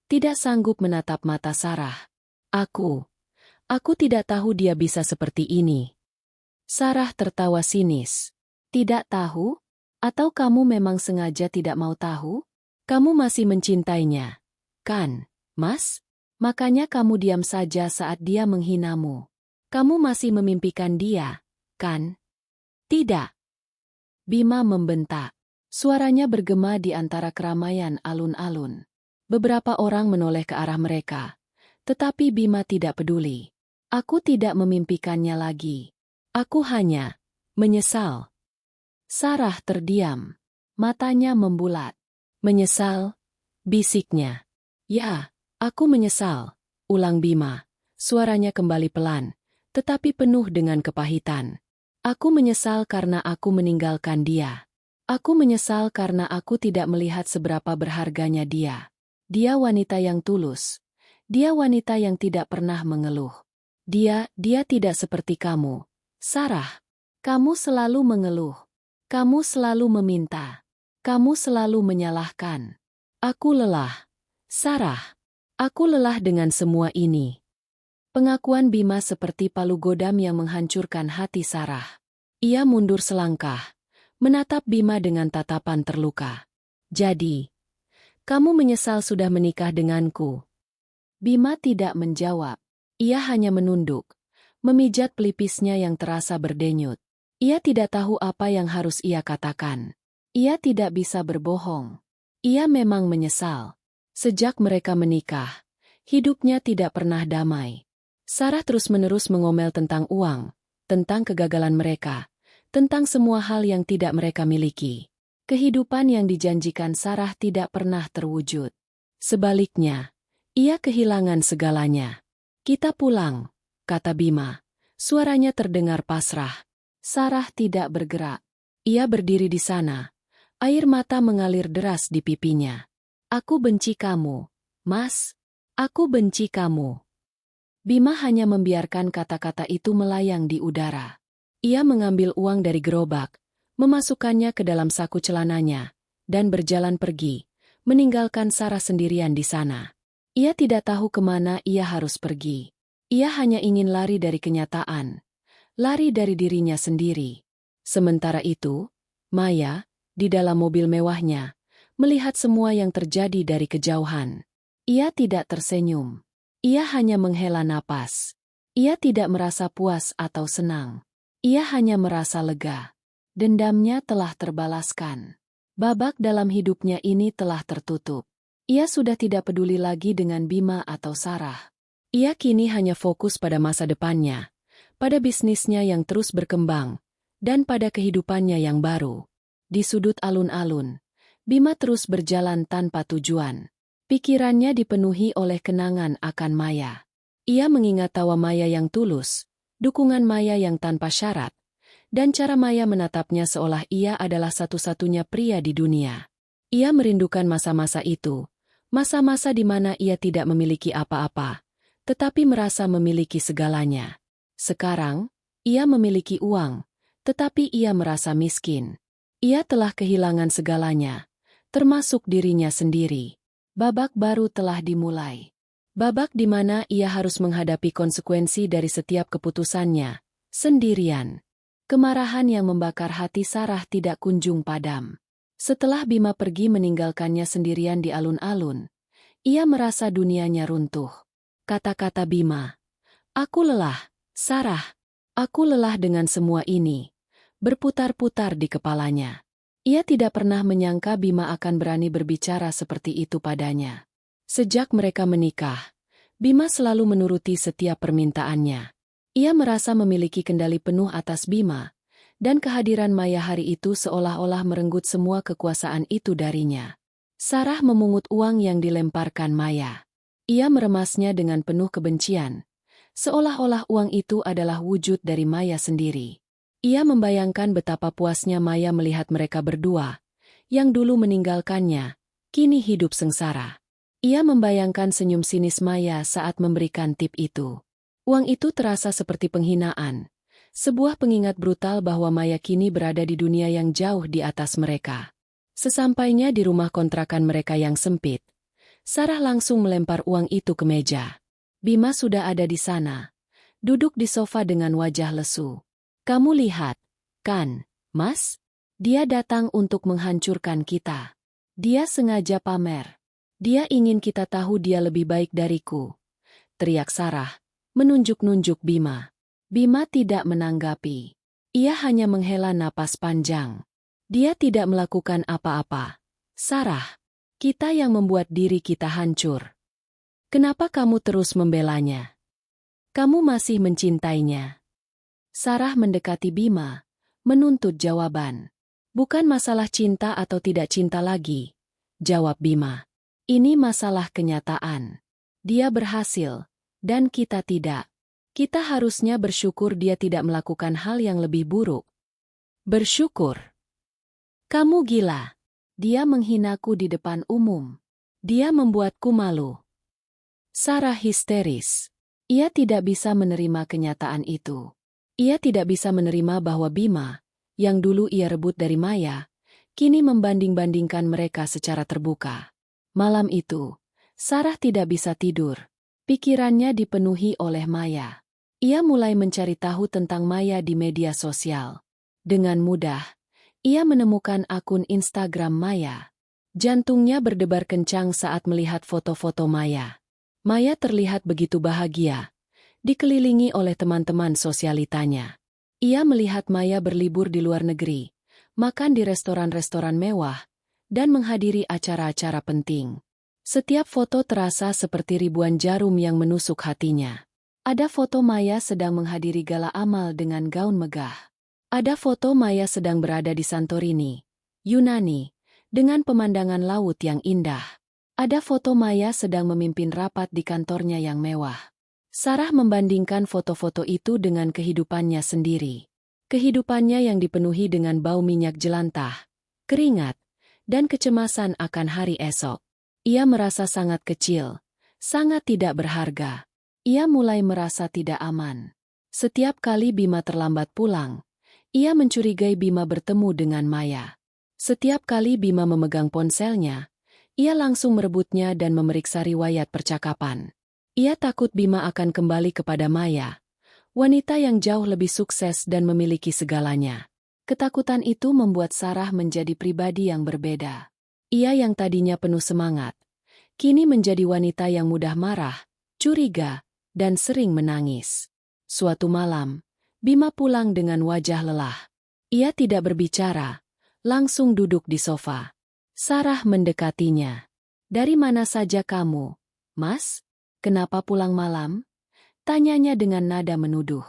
tidak sanggup menatap mata Sarah. Aku tidak tahu dia bisa seperti ini." Sarah tertawa sinis. "Tidak tahu? Atau kamu memang sengaja tidak mau tahu? Kamu masih mencintainya, kan, Mas? Makanya kamu diam saja saat dia menghinamu. Kamu masih memimpikan dia, kan?" "Tidak." Bima membentak. Suaranya bergema di antara keramaian alun-alun. Beberapa orang menoleh ke arah mereka. Tetapi Bima tidak peduli. "Aku tidak memimpikannya lagi. Aku hanya menyesal." Sarah terdiam. Matanya membulat. "Menyesal?" bisiknya. "Ya, aku menyesal," ulang Bima. Suaranya kembali pelan, tetapi penuh dengan kepahitan. "Aku menyesal karena aku meninggalkan dia. Aku menyesal karena aku tidak melihat seberapa berharganya dia. Dia wanita yang tulus. Dia wanita yang tidak pernah mengeluh. Dia tidak seperti kamu, Sarah. Kamu selalu mengeluh. Kamu selalu meminta. Kamu selalu menyalahkan. Aku lelah, Sarah. Aku lelah dengan semua ini." Pengakuan Bima seperti palu godam yang menghancurkan hati Sarah. Ia mundur selangkah, menatap Bima dengan tatapan terluka. "Jadi, kamu menyesal sudah menikah denganku?" Bima tidak menjawab. Ia hanya menunduk, memijat pelipisnya yang terasa berdenyut. Ia tidak tahu apa yang harus ia katakan. Ia tidak bisa berbohong. Ia memang menyesal. Sejak mereka menikah, hidupnya tidak pernah damai. Sarah terus-menerus mengomel tentang uang, tentang kegagalan mereka, tentang semua hal yang tidak mereka miliki. Kehidupan yang dijanjikan Sarah tidak pernah terwujud. Sebaliknya, ia kehilangan segalanya. "Kita pulang," kata Bima. Suaranya terdengar pasrah. Sarah tidak bergerak. Ia berdiri di sana. Air mata mengalir deras di pipinya. "Aku benci kamu, Mas. Aku benci kamu." Bima hanya membiarkan kata-kata itu melayang di udara. Ia mengambil uang dari gerobak, memasukkannya ke dalam saku celananya, dan berjalan pergi, meninggalkan Sarah sendirian di sana. Ia tidak tahu kemana ia harus pergi. Ia hanya ingin lari dari kenyataan, lari dari dirinya sendiri. Sementara itu, Maya, di dalam mobil mewahnya, melihat semua yang terjadi dari kejauhan. Ia tidak tersenyum. Ia hanya menghela napas. Ia tidak merasa puas atau senang. Ia hanya merasa lega. Dendamnya telah terbalaskan. Babak dalam hidupnya ini telah tertutup. Ia sudah tidak peduli lagi dengan Bima atau Sarah. Ia kini hanya fokus pada masa depannya, pada bisnisnya yang terus berkembang, dan pada kehidupannya yang baru. Di sudut alun-alun, Bima terus berjalan tanpa tujuan. Pikirannya dipenuhi oleh kenangan akan Maya. Ia mengingat tawa Maya yang tulus, dukungan Maya yang tanpa syarat, dan cara Maya menatapnya seolah ia adalah satu-satunya pria di dunia. Ia merindukan masa-masa itu, masa-masa di mana ia tidak memiliki apa-apa, tetapi merasa memiliki segalanya. Sekarang, ia memiliki uang, tetapi ia merasa miskin. Ia telah kehilangan segalanya, termasuk dirinya sendiri. Babak baru telah dimulai. Babak di mana ia harus menghadapi konsekuensi dari setiap keputusannya, sendirian. Kemarahan yang membakar hati Sarah tidak kunjung padam. Setelah Bima pergi meninggalkannya sendirian di alun-alun, ia merasa dunianya runtuh. Kata-kata Bima, "Aku lelah, Sarah. Aku lelah dengan semua ini," berputar-putar di kepalanya. Ia tidak pernah menyangka Bima akan berani berbicara seperti itu padanya. Sejak mereka menikah, Bima selalu menuruti setiap permintaannya. Ia merasa memiliki kendali penuh atas Bima, dan kehadiran Maya hari itu seolah-olah merenggut semua kekuasaan itu darinya. Sarah memungut uang yang dilemparkan Maya. Ia meremasnya dengan penuh kebencian, seolah-olah uang itu adalah wujud dari Maya sendiri. Ia membayangkan betapa puasnya Maya melihat mereka berdua, yang dulu meninggalkannya, kini hidup sengsara. Ia membayangkan senyum sinis Maya saat memberikan tip itu. Uang itu terasa seperti penghinaan, sebuah pengingat brutal bahwa Maya kini berada di dunia yang jauh di atas mereka. Sesampainya di rumah kontrakan mereka yang sempit, Sarah langsung melempar uang itu ke meja. Bima sudah ada di sana, duduk di sofa dengan wajah lesu. "Kamu lihat, kan, Mas? Dia datang untuk menghancurkan kita. Dia sengaja pamer. Dia ingin kita tahu dia lebih baik dariku," teriak Sarah, menunjuk-nunjuk Bima. Bima tidak menanggapi. Ia hanya menghela napas panjang. Dia tidak melakukan apa-apa. "Sarah, kita yang membuat diri kita hancur. Kenapa kamu terus membelanya? Kamu masih mencintainya?" Sarah mendekati Bima, menuntut jawaban. "Bukan masalah cinta atau tidak cinta lagi," jawab Bima. "Ini masalah kenyataan. Dia berhasil, dan kita tidak. Kita harusnya bersyukur dia tidak melakukan hal yang lebih buruk." "Bersyukur? Kamu gila. Dia menghinaku di depan umum. Dia membuatku malu." Sarah histeris. Ia tidak bisa menerima kenyataan itu. Ia tidak bisa menerima bahwa Bima, yang dulu ia rebut dari Maya, kini membanding-bandingkan mereka secara terbuka. Malam itu, Sarah tidak bisa tidur. Pikirannya dipenuhi oleh Maya. Ia mulai mencari tahu tentang Maya di media sosial. Dengan mudah, ia menemukan akun Instagram Maya. Jantungnya berdebar kencang saat melihat foto-foto Maya. Maya terlihat begitu bahagia, dikelilingi oleh teman-teman sosialitanya. Ia melihat Maya berlibur di luar negeri, makan di restoran-restoran mewah, dan menghadiri acara-acara penting. Setiap foto terasa seperti ribuan jarum yang menusuk hatinya. Ada foto Maya sedang menghadiri gala amal dengan gaun megah. Ada foto Maya sedang berada di Santorini, Yunani, dengan pemandangan laut yang indah. Ada foto Maya sedang memimpin rapat di kantornya yang mewah. Sarah membandingkan foto-foto itu dengan kehidupannya sendiri. Kehidupannya yang dipenuhi dengan bau minyak jelantah, keringat, dan kecemasan akan hari esok. Ia merasa sangat kecil, sangat tidak berharga. Ia mulai merasa tidak aman. Setiap kali Bima terlambat pulang, ia mencurigai Bima bertemu dengan Maya. Setiap kali Bima memegang ponselnya, ia langsung merebutnya dan memeriksa riwayat percakapan. Ia takut Bima akan kembali kepada Maya, wanita yang jauh lebih sukses dan memiliki segalanya. Ketakutan itu membuat Sarah menjadi pribadi yang berbeda. Ia yang tadinya penuh semangat, kini menjadi wanita yang mudah marah, curiga, dan sering menangis. Suatu malam, Bima pulang dengan wajah lelah. Ia tidak berbicara, langsung duduk di sofa. Sarah mendekatinya. "Dari mana saja kamu, Mas? Kenapa pulang malam?" Tanyanya dengan nada menuduh.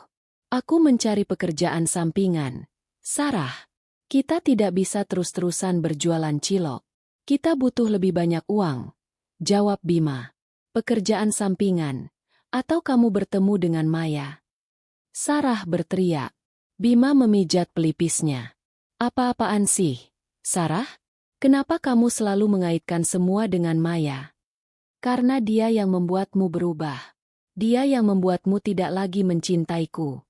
"Aku mencari pekerjaan sampingan, Sarah. Kita tidak bisa terus-terusan berjualan cilok. Kita butuh lebih banyak uang," jawab Bima. "Pekerjaan sampingan, atau kamu bertemu dengan Maya?" Sarah berteriak. Bima memijat pelipisnya. "Apa-apaan sih, Sarah? Kenapa kamu selalu mengaitkan semua dengan Maya?" "Karena dia yang membuatmu berubah. Dia yang membuatmu tidak lagi mencintaiku."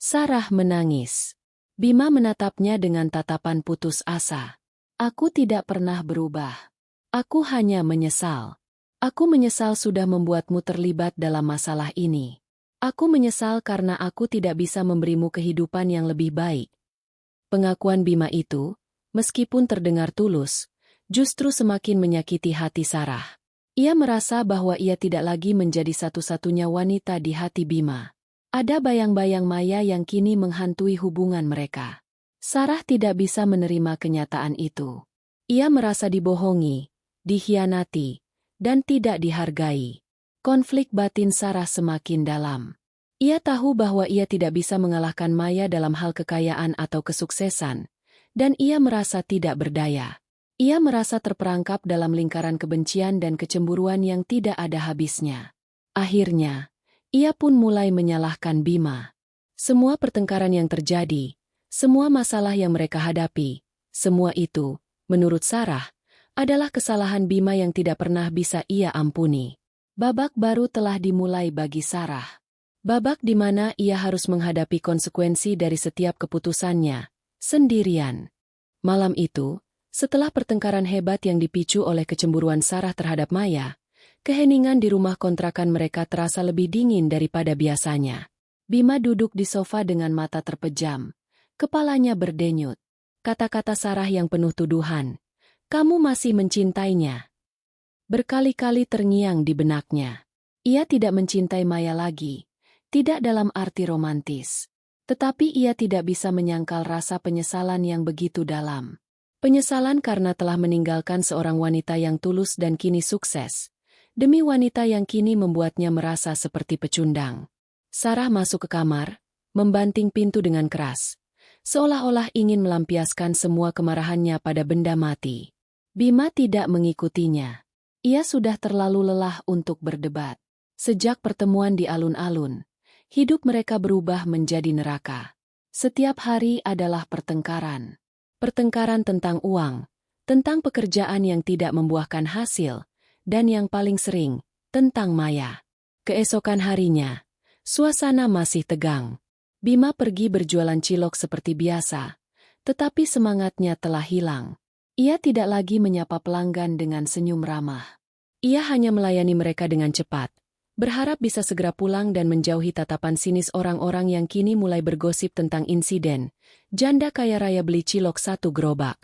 Sarah menangis. Bima menatapnya dengan tatapan putus asa. "Aku tidak pernah berubah. Aku hanya menyesal. Aku menyesal sudah membuatmu terlibat dalam masalah ini. Aku menyesal karena aku tidak bisa memberimu kehidupan yang lebih baik." Pengakuan Bima itu, meskipun terdengar tulus, justru semakin menyakiti hati Sarah. Ia merasa bahwa ia tidak lagi menjadi satu-satunya wanita di hati Bima. Ada bayang-bayang Maya yang kini menghantui hubungan mereka. Sarah tidak bisa menerima kenyataan itu. Ia merasa dibohongi, dikhianati, dan tidak dihargai. Konflik batin Sarah semakin dalam. Ia tahu bahwa ia tidak bisa mengalahkan Maya dalam hal kekayaan atau kesuksesan, dan ia merasa tidak berdaya. Ia merasa terperangkap dalam lingkaran kebencian dan kecemburuan yang tidak ada habisnya. Akhirnya, ia pun mulai menyalahkan Bima. Semua pertengkaran yang terjadi, semua masalah yang mereka hadapi, semua itu, menurut Sarah, adalah kesalahan Bima yang tidak pernah bisa ia ampuni. Babak baru telah dimulai bagi Sarah. Babak di mana ia harus menghadapi konsekuensi dari setiap keputusannya, sendirian. Malam itu, setelah pertengkaran hebat yang dipicu oleh kecemburuan Sarah terhadap Maya, keheningan di rumah kontrakan mereka terasa lebih dingin daripada biasanya. Bima duduk di sofa dengan mata terpejam, kepalanya berdenyut. Kata-kata Sarah yang penuh tuduhan, "Kamu masih mencintainya?" berkali-kali terngiang di benaknya. Ia tidak mencintai Maya lagi, tidak dalam arti romantis. Tetapi ia tidak bisa menyangkal rasa penyesalan yang begitu dalam. Penyesalan karena telah meninggalkan seorang wanita yang tulus dan kini sukses, demi wanita yang kini membuatnya merasa seperti pecundang. Sarah masuk ke kamar, membanting pintu dengan keras, seolah-olah ingin melampiaskan semua kemarahannya pada benda mati. Bima tidak mengikutinya. Ia sudah terlalu lelah untuk berdebat. Sejak pertemuan di alun-alun, hidup mereka berubah menjadi neraka. Setiap hari adalah pertengkaran. Pertengkaran tentang uang, tentang pekerjaan yang tidak membuahkan hasil, dan yang paling sering, tentang Maya. Keesokan harinya, suasana masih tegang. Bima pergi berjualan cilok seperti biasa, tetapi semangatnya telah hilang. Ia tidak lagi menyapa pelanggan dengan senyum ramah. Ia hanya melayani mereka dengan cepat, berharap bisa segera pulang dan menjauhi tatapan sinis orang-orang yang kini mulai bergosip tentang insiden janda kaya raya beli cilok 1 gerobak.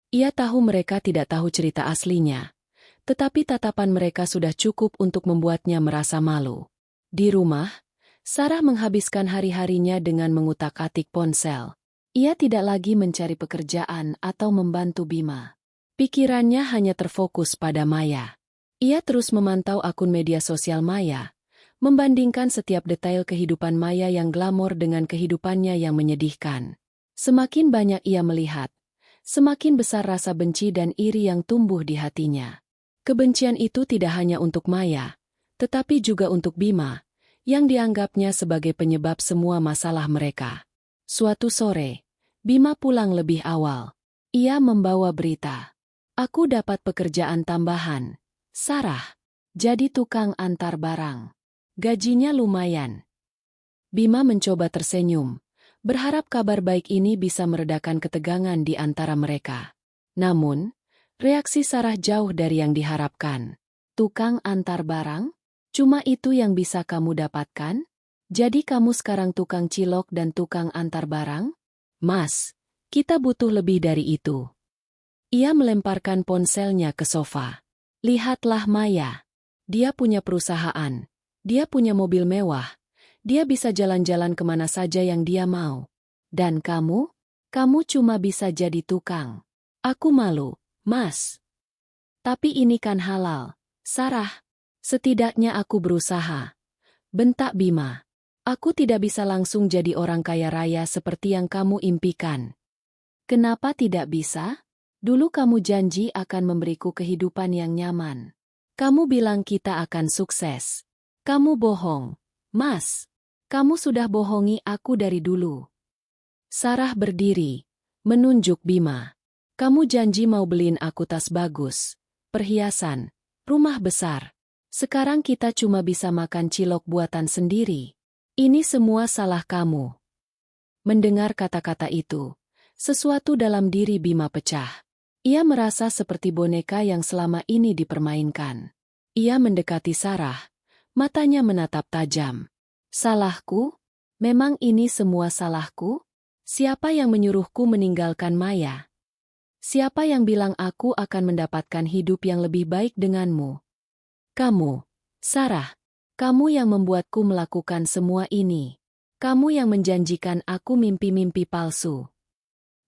Ia tahu mereka tidak tahu cerita aslinya, tetapi tatapan mereka sudah cukup untuk membuatnya merasa malu. Di rumah, Sarah menghabiskan hari-harinya dengan mengutak-atik ponsel. Ia tidak lagi mencari pekerjaan atau membantu Bima. Pikirannya hanya terfokus pada Maya. Ia terus memantau akun media sosial Maya, membandingkan setiap detail kehidupan Maya yang glamor dengan kehidupannya yang menyedihkan. Semakin banyak ia melihat, semakin besar rasa benci dan iri yang tumbuh di hatinya. Kebencian itu tidak hanya untuk Maya, tetapi juga untuk Bima, yang dianggapnya sebagai penyebab semua masalah mereka. Suatu sore, Bima pulang lebih awal. Ia membawa berita. "Aku dapat pekerjaan tambahan, Sarah. Jadi tukang antar barang." Gajinya lumayan. Bima mencoba tersenyum, berharap kabar baik ini bisa meredakan ketegangan di antara mereka. Namun, reaksi Sarah jauh dari yang diharapkan. Tukang antar barang? Cuma itu yang bisa kamu dapatkan? Jadi kamu sekarang tukang cilok dan tukang antar barang? Mas, kita butuh lebih dari itu. Ia melemparkan ponselnya ke sofa. Lihatlah Maya. Dia punya perusahaan. Dia punya mobil mewah. Dia bisa jalan-jalan kemana saja yang dia mau. Dan kamu? Kamu cuma bisa jadi tukang. Aku malu, Mas. Tapi ini kan halal. Sarah, setidaknya aku berusaha. Bentak Bima. Aku tidak bisa langsung jadi orang kaya raya seperti yang kamu impikan. Kenapa tidak bisa? Dulu kamu janji akan memberiku kehidupan yang nyaman. Kamu bilang kita akan sukses. Kamu bohong, Mas. Kamu sudah bohongi aku dari dulu. Sarah berdiri, menunjuk Bima. Kamu janji mau beliin aku tas bagus, perhiasan, rumah besar. Sekarang kita cuma bisa makan cilok buatan sendiri. Ini semua salah kamu. Mendengar kata-kata itu, sesuatu dalam diri Bima pecah. Ia merasa seperti boneka yang selama ini dipermainkan. Ia mendekati Sarah, matanya menatap tajam. Salahku? Memang ini semua salahku? Siapa yang menyuruhku meninggalkan Maya? Siapa yang bilang aku akan mendapatkan hidup yang lebih baik denganmu? Kamu, Sarah. Kamu yang membuatku melakukan semua ini. Kamu yang menjanjikan aku mimpi-mimpi palsu.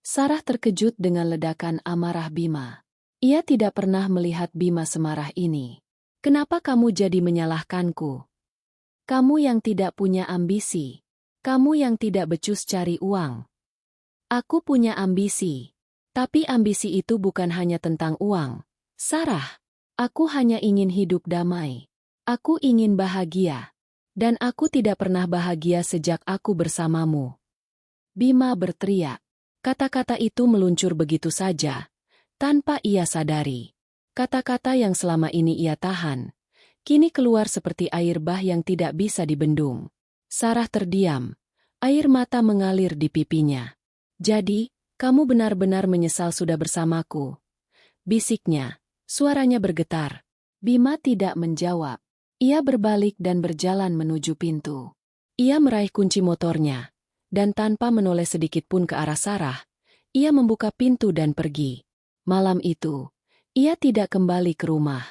Sarah terkejut dengan ledakan amarah Bima. Ia tidak pernah melihat Bima semarah ini. Kenapa kamu jadi menyalahkanku? Kamu yang tidak punya ambisi. Kamu yang tidak becus cari uang. Aku punya ambisi. Tapi ambisi itu bukan hanya tentang uang. Sarah, aku hanya ingin hidup damai. Aku ingin bahagia. Dan aku tidak pernah bahagia sejak aku bersamamu. Bima berteriak. Kata-kata itu meluncur begitu saja, tanpa ia sadari. Kata-kata yang selama ini ia tahan, kini keluar seperti air bah yang tidak bisa dibendung. Sarah terdiam, air mata mengalir di pipinya. Jadi, kamu benar-benar menyesal sudah bersamaku. Bisiknya, suaranya bergetar. Bima tidak menjawab. Ia berbalik dan berjalan menuju pintu. Ia meraih kunci motornya, dan tanpa menoleh sedikit pun ke arah Sarah, ia membuka pintu dan pergi. Malam itu, ia tidak kembali ke rumah.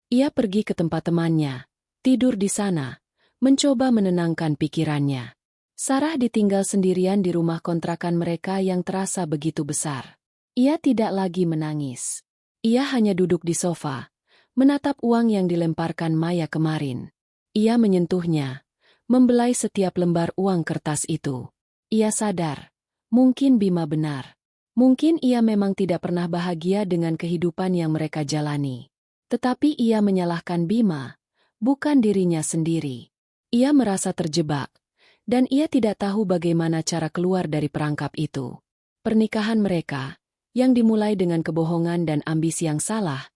Ia pergi ke tempat temannya, tidur di sana, mencoba menenangkan pikirannya. Sarah ditinggal sendirian di rumah kontrakan mereka yang terasa begitu besar. Ia tidak lagi menangis. Ia hanya duduk di sofa, menatap uang yang dilemparkan Maya kemarin. Ia menyentuhnya, membelai setiap lembar uang kertas itu. Ia sadar, mungkin Bima benar. Mungkin ia memang tidak pernah bahagia dengan kehidupan yang mereka jalani. Tetapi ia menyalahkan Bima, bukan dirinya sendiri. Ia merasa terjebak, dan ia tidak tahu bagaimana cara keluar dari perangkap itu. Pernikahan mereka, yang dimulai dengan kebohongan dan ambisi yang salah,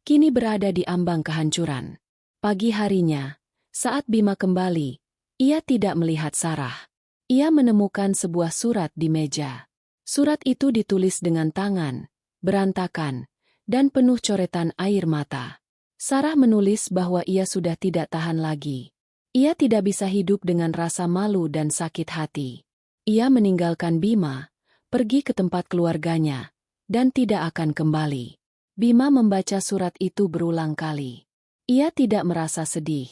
kini berada di ambang kehancuran. Pagi harinya, saat Bima kembali, ia tidak melihat Sarah. Ia menemukan sebuah surat di meja. Surat itu ditulis dengan tangan, berantakan, dan penuh coretan air mata. Sarah menulis bahwa ia sudah tidak tahan lagi. Ia tidak bisa hidup dengan rasa malu dan sakit hati. Ia meninggalkan Bima, pergi ke tempat keluarganya, dan tidak akan kembali. Bima membaca surat itu berulang kali. Ia tidak merasa sedih.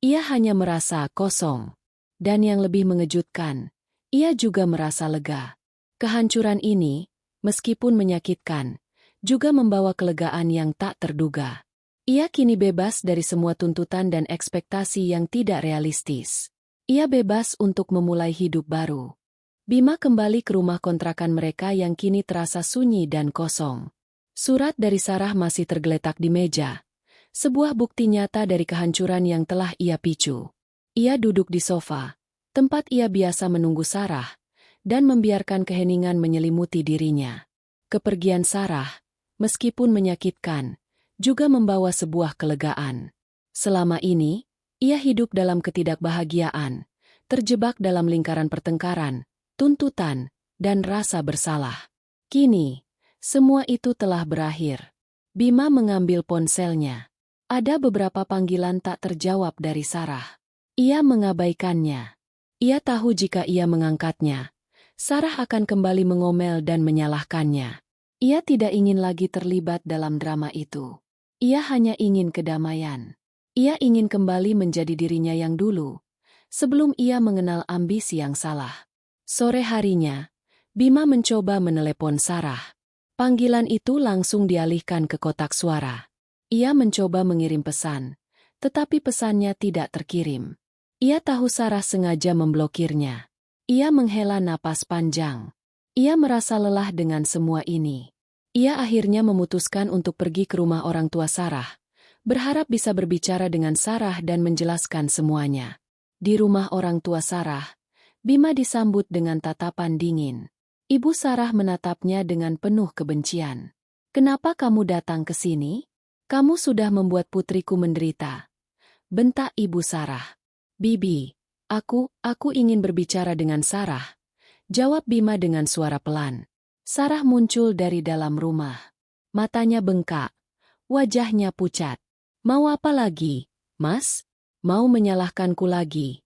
Ia hanya merasa kosong. Dan yang lebih mengejutkan, ia juga merasa lega. Kehancuran ini, meskipun menyakitkan, juga membawa kelegaan yang tak terduga. Ia kini bebas dari semua tuntutan dan ekspektasi yang tidak realistis. Ia bebas untuk memulai hidup baru. Bima kembali ke rumah kontrakan mereka yang kini terasa sunyi dan kosong. Surat dari Sarah masih tergeletak di meja. Sebuah bukti nyata dari kehancuran yang telah ia picu. Ia duduk di sofa, tempat ia biasa menunggu Sarah, dan membiarkan keheningan menyelimuti dirinya. Kepergian Sarah, meskipun menyakitkan, juga membawa sebuah kelegaan. Selama ini, Ia hidup dalam ketidakbahagiaan, terjebak dalam lingkaran pertengkaran, tuntutan, dan rasa bersalah. Kini, semua itu telah berakhir. Bima mengambil ponselnya. Ada beberapa panggilan tak terjawab dari Sarah. Ia mengabaikannya. Ia tahu jika ia mengangkatnya, Sarah akan kembali mengomel dan menyalahkannya. Ia tidak ingin lagi terlibat dalam drama itu. Ia hanya ingin kedamaian. Ia ingin kembali menjadi dirinya yang dulu, sebelum ia mengenal ambisi yang salah. Sore harinya, Bima mencoba menelepon Sarah. Panggilan itu langsung dialihkan ke kotak suara. Ia mencoba mengirim pesan, tetapi pesannya tidak terkirim. Ia tahu Sarah sengaja memblokirnya. Ia menghela napas panjang. Ia merasa lelah dengan semua ini. Ia akhirnya memutuskan untuk pergi ke rumah orang tua Sarah, berharap bisa berbicara dengan Sarah dan menjelaskan semuanya. Di rumah orang tua Sarah, Bima disambut dengan tatapan dingin. Ibu Sarah menatapnya dengan penuh kebencian. "Kenapa kamu datang ke sini? Kamu sudah membuat putriku menderita," bentak Ibu Sarah. "Bibi, aku ingin berbicara dengan Sarah," jawab Bima dengan suara pelan. Sarah muncul dari dalam rumah. Matanya bengkak, wajahnya pucat. "Mau apa lagi, Mas? Mau menyalahkanku lagi?"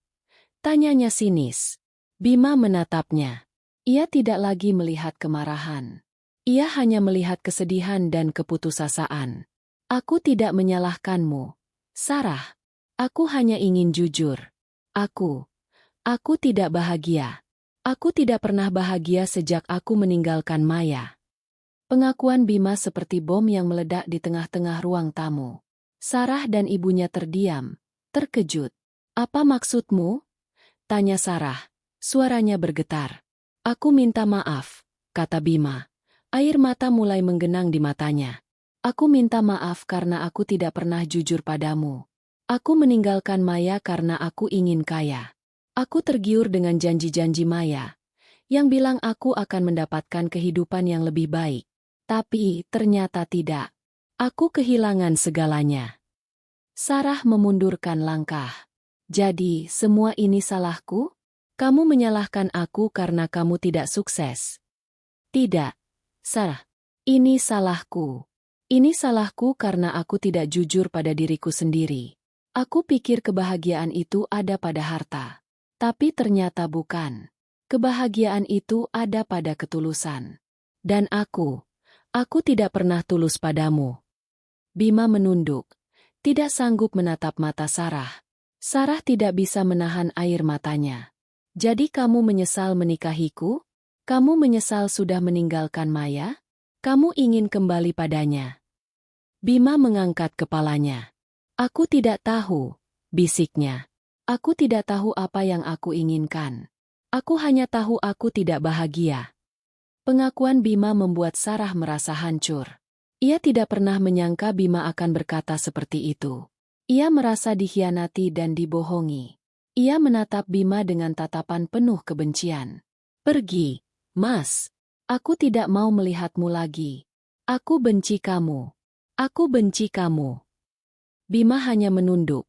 tanyanya sinis. Bima menatapnya. Ia tidak lagi melihat kemarahan. Ia hanya melihat kesedihan dan keputusasaan. "Aku tidak menyalahkanmu, Sarah. Aku hanya ingin jujur. Aku tidak bahagia. Aku tidak pernah bahagia sejak aku meninggalkan Maya." Pengakuan Bima seperti bom yang meledak di tengah-tengah ruang tamu. Sarah dan ibunya terdiam, terkejut. "Apa maksudmu?" tanya Sarah. Suaranya bergetar. "Aku minta maaf," kata Bima. Air mata mulai menggenang di matanya. "Aku minta maaf karena aku tidak pernah jujur padamu. Aku meninggalkan Maya karena aku ingin kaya. Aku tergiur dengan janji-janji Maya, yang bilang aku akan mendapatkan kehidupan yang lebih baik. Tapi ternyata tidak. Aku kehilangan segalanya." Sarah memundurkan langkah. "Jadi, semua ini salahku? Kamu menyalahkan aku karena kamu tidak sukses?" "Tidak, Sarah. Ini salahku. Ini salahku karena aku tidak jujur pada diriku sendiri. Aku pikir kebahagiaan itu ada pada harta. Tapi ternyata bukan. Kebahagiaan itu ada pada ketulusan. Dan aku tidak pernah tulus padamu." Bima menunduk, tidak sanggup menatap mata Sarah. Sarah tidak bisa menahan air matanya. "Jadi kamu menyesal menikahiku? Kamu menyesal sudah meninggalkan Maya? Kamu ingin kembali padanya?" Bima mengangkat kepalanya. "Aku tidak tahu," bisiknya. "Aku tidak tahu apa yang aku inginkan. Aku hanya tahu aku tidak bahagia." Pengakuan Bima membuat Sarah merasa hancur. Ia tidak pernah menyangka Bima akan berkata seperti itu. Ia merasa dikhianati dan dibohongi. Ia menatap Bima dengan tatapan penuh kebencian. "Pergi, Mas. Aku tidak mau melihatmu lagi. Aku benci kamu. Aku benci kamu." Bima hanya menunduk,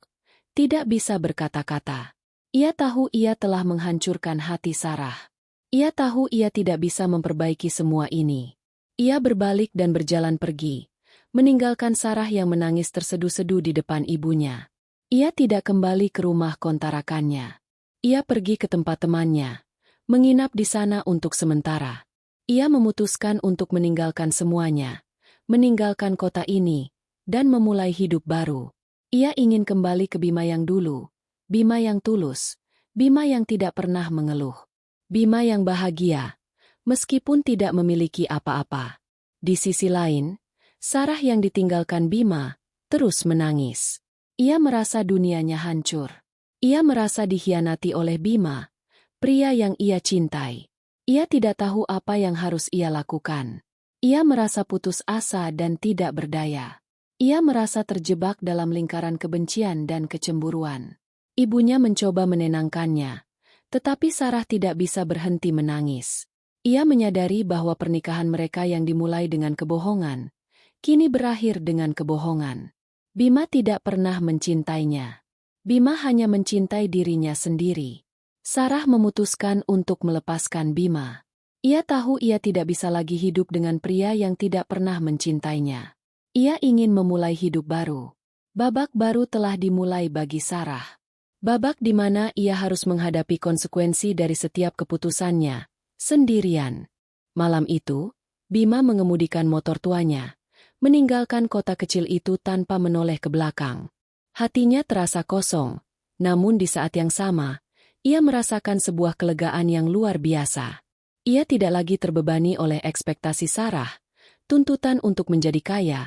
tidak bisa berkata-kata. Ia tahu ia telah menghancurkan hati Sarah. Ia tahu ia tidak bisa memperbaiki semua ini. Ia berbalik dan berjalan pergi, meninggalkan Sarah yang menangis terseduh-seduh di depan ibunya. Ia tidak kembali ke rumah kontarakannya. Ia pergi ke tempat temannya, menginap di sana untuk sementara. Ia memutuskan untuk meninggalkan semuanya, meninggalkan kota ini, dan memulai hidup baru. Ia ingin kembali ke Bima yang dulu, Bima yang tulus, Bima yang tidak pernah mengeluh. Bima yang bahagia, meskipun tidak memiliki apa-apa. Di sisi lain, Sarah yang ditinggalkan Bima, terus menangis. Ia merasa dunianya hancur. Ia merasa dikhianati oleh Bima, pria yang ia cintai. Ia tidak tahu apa yang harus ia lakukan. Ia merasa putus asa dan tidak berdaya. Ia merasa terjebak dalam lingkaran kebencian dan kecemburuan. Ibunya mencoba menenangkannya, tetapi Sarah tidak bisa berhenti menangis. Ia menyadari bahwa pernikahan mereka yang dimulai dengan kebohongan, kini berakhir dengan kebohongan. Bima tidak pernah mencintainya. Bima hanya mencintai dirinya sendiri. Sarah memutuskan untuk melepaskan Bima. Ia tahu ia tidak bisa lagi hidup dengan pria yang tidak pernah mencintainya. Ia ingin memulai hidup baru. Babak baru telah dimulai bagi Sarah. Babak di mana ia harus menghadapi konsekuensi dari setiap keputusannya, sendirian. Malam itu, Bima mengemudikan motor tuanya, meninggalkan kota kecil itu tanpa menoleh ke belakang. Hatinya terasa kosong, namun di saat yang sama, ia merasakan sebuah kelegaan yang luar biasa. Ia tidak lagi terbebani oleh ekspektasi Sarah, tuntutan untuk menjadi kaya,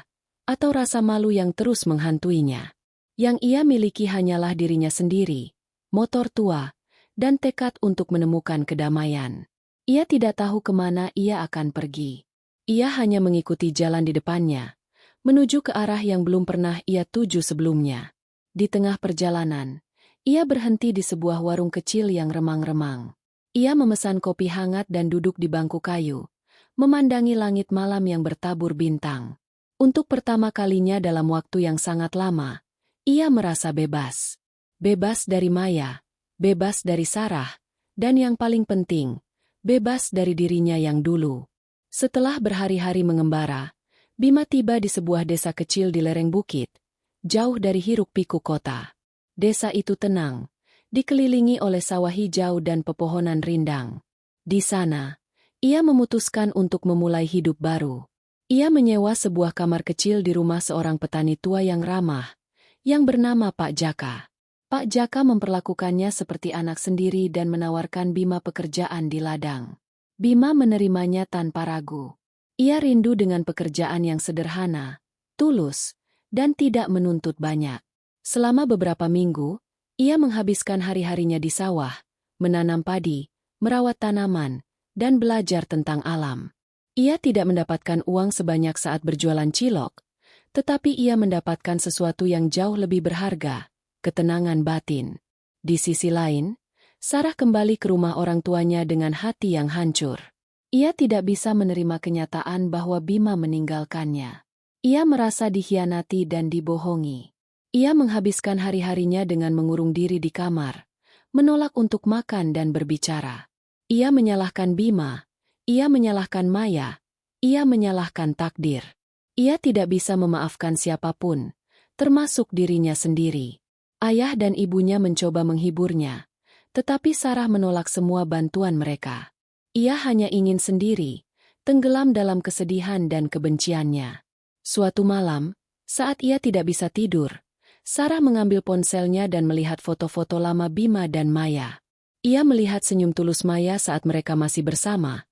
atau rasa malu yang terus menghantuinya. Yang ia miliki hanyalah dirinya sendiri, motor tua, dan tekad untuk menemukan kedamaian. Ia tidak tahu kemana ia akan pergi. Ia hanya mengikuti jalan di depannya, menuju ke arah yang belum pernah ia tuju sebelumnya. Di tengah perjalanan, ia berhenti di sebuah warung kecil yang remang-remang. Ia memesan kopi hangat dan duduk di bangku kayu, memandangi langit malam yang bertabur bintang. Untuk pertama kalinya dalam waktu yang sangat lama, ia merasa bebas. Bebas dari Maya, bebas dari Sarah, dan yang paling penting, bebas dari dirinya yang dulu. Setelah berhari-hari mengembara, Bima tiba di sebuah desa kecil di lereng bukit, jauh dari hiruk-pikuk kota. Desa itu tenang, dikelilingi oleh sawah hijau dan pepohonan rindang. Di sana, ia memutuskan untuk memulai hidup baru. Ia menyewa sebuah kamar kecil di rumah seorang petani tua yang ramah, yang bernama Pak Jaka. Pak Jaka memperlakukannya seperti anak sendiri dan menawarkan Bima pekerjaan di ladang. Bima menerimanya tanpa ragu. Ia rindu dengan pekerjaan yang sederhana, tulus, dan tidak menuntut banyak. Selama beberapa minggu, ia menghabiskan hari-harinya di sawah, menanam padi, merawat tanaman, dan belajar tentang alam. Ia tidak mendapatkan uang sebanyak saat berjualan cilok, tetapi ia mendapatkan sesuatu yang jauh lebih berharga, ketenangan batin. Di sisi lain, Sarah kembali ke rumah orang tuanya dengan hati yang hancur. Ia tidak bisa menerima kenyataan bahwa Bima meninggalkannya. Ia merasa dikhianati dan dibohongi. Ia menghabiskan hari-harinya dengan mengurung diri di kamar, menolak untuk makan dan berbicara. Ia menyalahkan Bima, ia menyalahkan Maya, ia menyalahkan takdir. Ia tidak bisa memaafkan siapapun, termasuk dirinya sendiri. Ayah dan ibunya mencoba menghiburnya, tetapi Sarah menolak semua bantuan mereka. Ia hanya ingin sendiri, tenggelam dalam kesedihan dan kebenciannya. Suatu malam, saat ia tidak bisa tidur, Sarah mengambil ponselnya dan melihat foto-foto lama Bima dan Maya. Ia melihat senyum tulus Maya saat mereka masih bersama.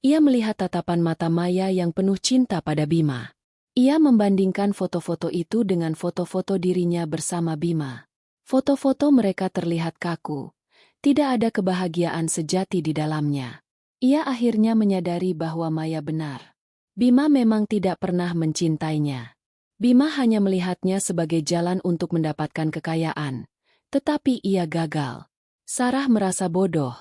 Ia melihat tatapan mata Maya yang penuh cinta pada Bima. Ia membandingkan foto-foto itu dengan foto-foto dirinya bersama Bima. Foto-foto mereka terlihat kaku. Tidak ada kebahagiaan sejati di dalamnya. Ia akhirnya menyadari bahwa Maya benar. Bima memang tidak pernah mencintainya. Bima hanya melihatnya sebagai jalan untuk mendapatkan kekayaan. Tetapi ia gagal. Sarah merasa bodoh.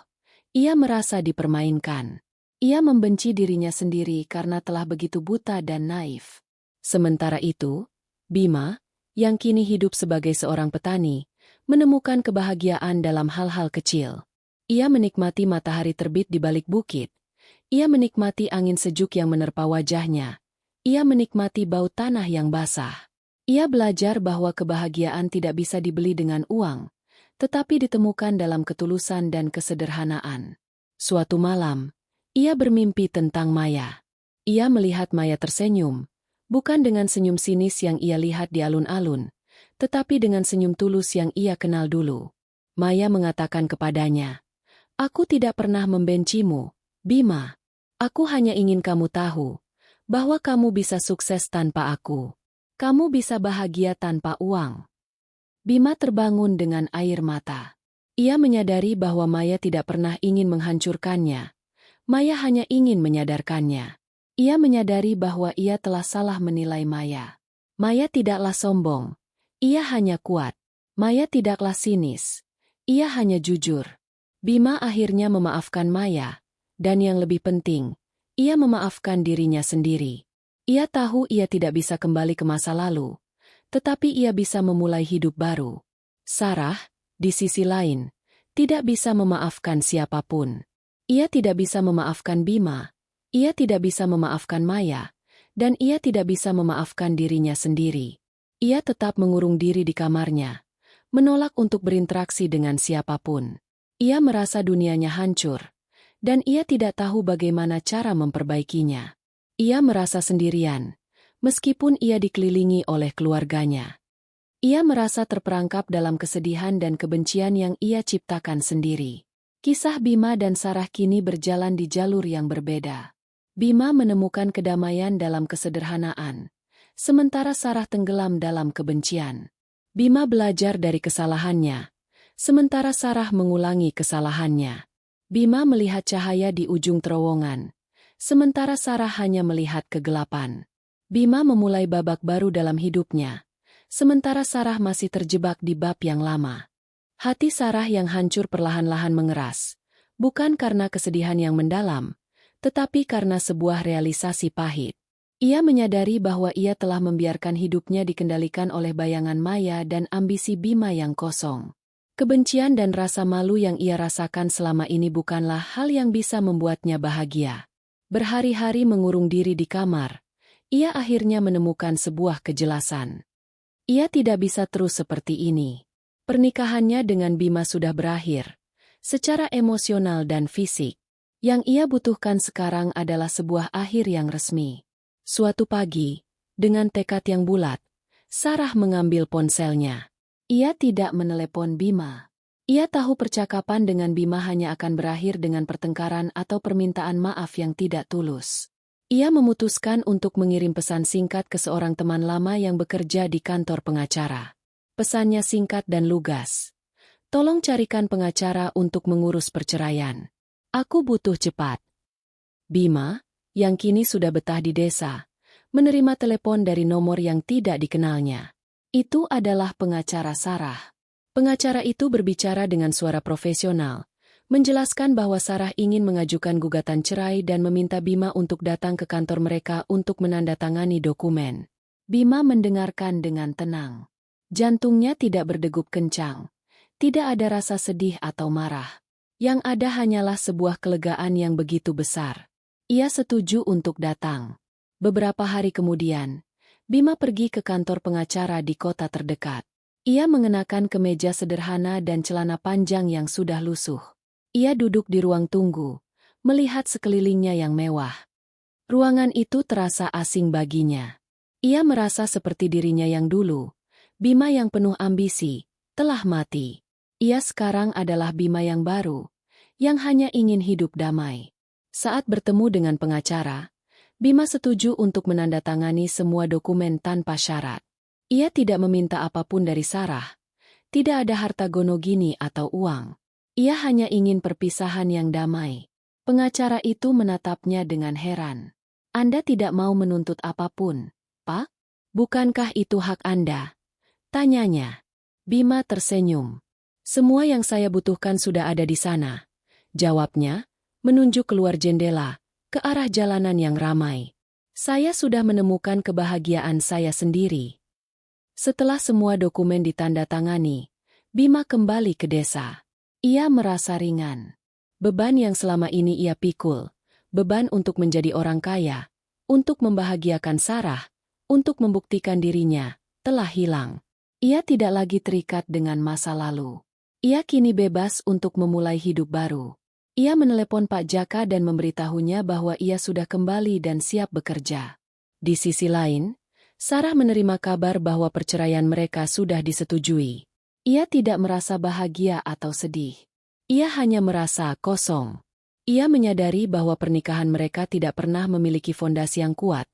Ia merasa dipermainkan. Ia membenci dirinya sendiri karena telah begitu buta dan naif. Sementara itu, Bima, yang kini hidup sebagai seorang petani, menemukan kebahagiaan dalam hal-hal kecil. Ia menikmati matahari terbit di balik bukit. Ia menikmati angin sejuk yang menerpa wajahnya. Ia menikmati bau tanah yang basah. Ia belajar bahwa kebahagiaan tidak bisa dibeli dengan uang, tetapi ditemukan dalam ketulusan dan kesederhanaan. Suatu malam, ia bermimpi tentang Maya. Ia melihat Maya tersenyum, bukan dengan senyum sinis yang ia lihat di alun-alun, tetapi dengan senyum tulus yang ia kenal dulu. Maya mengatakan kepadanya, "Aku tidak pernah membencimu, Bima. Aku hanya ingin kamu tahu bahwa kamu bisa sukses tanpa aku. Kamu bisa bahagia tanpa uang." Bima terbangun dengan air mata. Ia menyadari bahwa Maya tidak pernah ingin menghancurkannya. Maya hanya ingin menyadarkannya. Ia menyadari bahwa ia telah salah menilai Maya. Maya tidaklah sombong. Ia hanya kuat. Maya tidaklah sinis. Ia hanya jujur. Bima akhirnya memaafkan Maya. Dan yang lebih penting, ia memaafkan dirinya sendiri. Ia tahu ia tidak bisa kembali ke masa lalu. Tetapi ia bisa memulai hidup baru. Sarah, di sisi lain, tidak bisa memaafkan siapapun. Ia tidak bisa memaafkan Bima, ia tidak bisa memaafkan Maya, dan ia tidak bisa memaafkan dirinya sendiri. Ia tetap mengurung diri di kamarnya, menolak untuk berinteraksi dengan siapapun. Ia merasa dunianya hancur, dan ia tidak tahu bagaimana cara memperbaikinya. Ia merasa sendirian, meskipun ia dikelilingi oleh keluarganya. Ia merasa terperangkap dalam kesedihan dan kebencian yang ia ciptakan sendiri. Kisah Bima dan Sarah kini berjalan di jalur yang berbeda. Bima menemukan kedamaian dalam kesederhanaan, sementara Sarah tenggelam dalam kebencian. Bima belajar dari kesalahannya, sementara Sarah mengulangi kesalahannya. Bima melihat cahaya di ujung terowongan, sementara Sarah hanya melihat kegelapan. Bima memulai babak baru dalam hidupnya, sementara Sarah masih terjebak di bab yang lama. Hati Sarah yang hancur perlahan-lahan mengeras, bukan karena kesedihan yang mendalam, tetapi karena sebuah realisasi pahit. Ia menyadari bahwa ia telah membiarkan hidupnya dikendalikan oleh bayangan Maya dan ambisi Bima yang kosong. Kebencian dan rasa malu yang ia rasakan selama ini bukanlah hal yang bisa membuatnya bahagia. Berhari-hari mengurung diri di kamar, ia akhirnya menemukan sebuah kejelasan. Ia tidak bisa terus seperti ini. Pernikahannya dengan Bima sudah berakhir, secara emosional dan fisik. Yang ia butuhkan sekarang adalah sebuah akhir yang resmi. Suatu pagi, dengan tekad yang bulat, Sarah mengambil ponselnya. Ia tidak menelepon Bima. Ia tahu percakapan dengan Bima hanya akan berakhir dengan pertengkaran atau permintaan maaf yang tidak tulus. Ia memutuskan untuk mengirim pesan singkat ke seorang teman lama yang bekerja di kantor pengacara. Pesannya singkat dan lugas. Tolong carikan pengacara untuk mengurus perceraian. Aku butuh cepat. Bima, yang kini sudah betah di desa, menerima telepon dari nomor yang tidak dikenalnya. Itu adalah pengacara Sarah. Pengacara itu berbicara dengan suara profesional, menjelaskan bahwa Sarah ingin mengajukan gugatan cerai dan meminta Bima untuk datang ke kantor mereka untuk menandatangani dokumen. Bima mendengarkan dengan tenang. Jantungnya tidak berdegup kencang. Tidak ada rasa sedih atau marah. Yang ada hanyalah sebuah kelegaan yang begitu besar. Ia setuju untuk datang. Beberapa hari kemudian, Bima pergi ke kantor pengacara di kota terdekat. Ia mengenakan kemeja sederhana dan celana panjang yang sudah lusuh. Ia duduk di ruang tunggu, melihat sekelilingnya yang mewah. Ruangan itu terasa asing baginya. Ia merasa seperti dirinya yang dulu. Bima yang penuh ambisi, telah mati. Ia sekarang adalah Bima yang baru, yang hanya ingin hidup damai. Saat bertemu dengan pengacara, Bima setuju untuk menandatangani semua dokumen tanpa syarat. Ia tidak meminta apapun dari Sarah. Tidak ada harta gonogini atau uang. Ia hanya ingin perpisahan yang damai. Pengacara itu menatapnya dengan heran. Anda tidak mau menuntut apapun, Pak? Bukankah itu hak Anda? Tanyanya. Bima tersenyum. Semua yang saya butuhkan sudah ada di sana. Jawabnya, menunjuk keluar jendela, ke arah jalanan yang ramai. Saya sudah menemukan kebahagiaan saya sendiri. Setelah semua dokumen ditandatangani, Bima kembali ke desa. Ia merasa ringan. Beban yang selama ini ia pikul, beban untuk menjadi orang kaya, untuk membahagiakan Sarah, untuk membuktikan dirinya, telah hilang. Ia tidak lagi terikat dengan masa lalu. Ia kini bebas untuk memulai hidup baru. Ia menelepon Pak Jaka dan memberitahunya bahwa ia sudah kembali dan siap bekerja. Di sisi lain, Sarah menerima kabar bahwa perceraian mereka sudah disetujui. Ia tidak merasa bahagia atau sedih. Ia hanya merasa kosong. Ia menyadari bahwa pernikahan mereka tidak pernah memiliki fondasi yang kuat.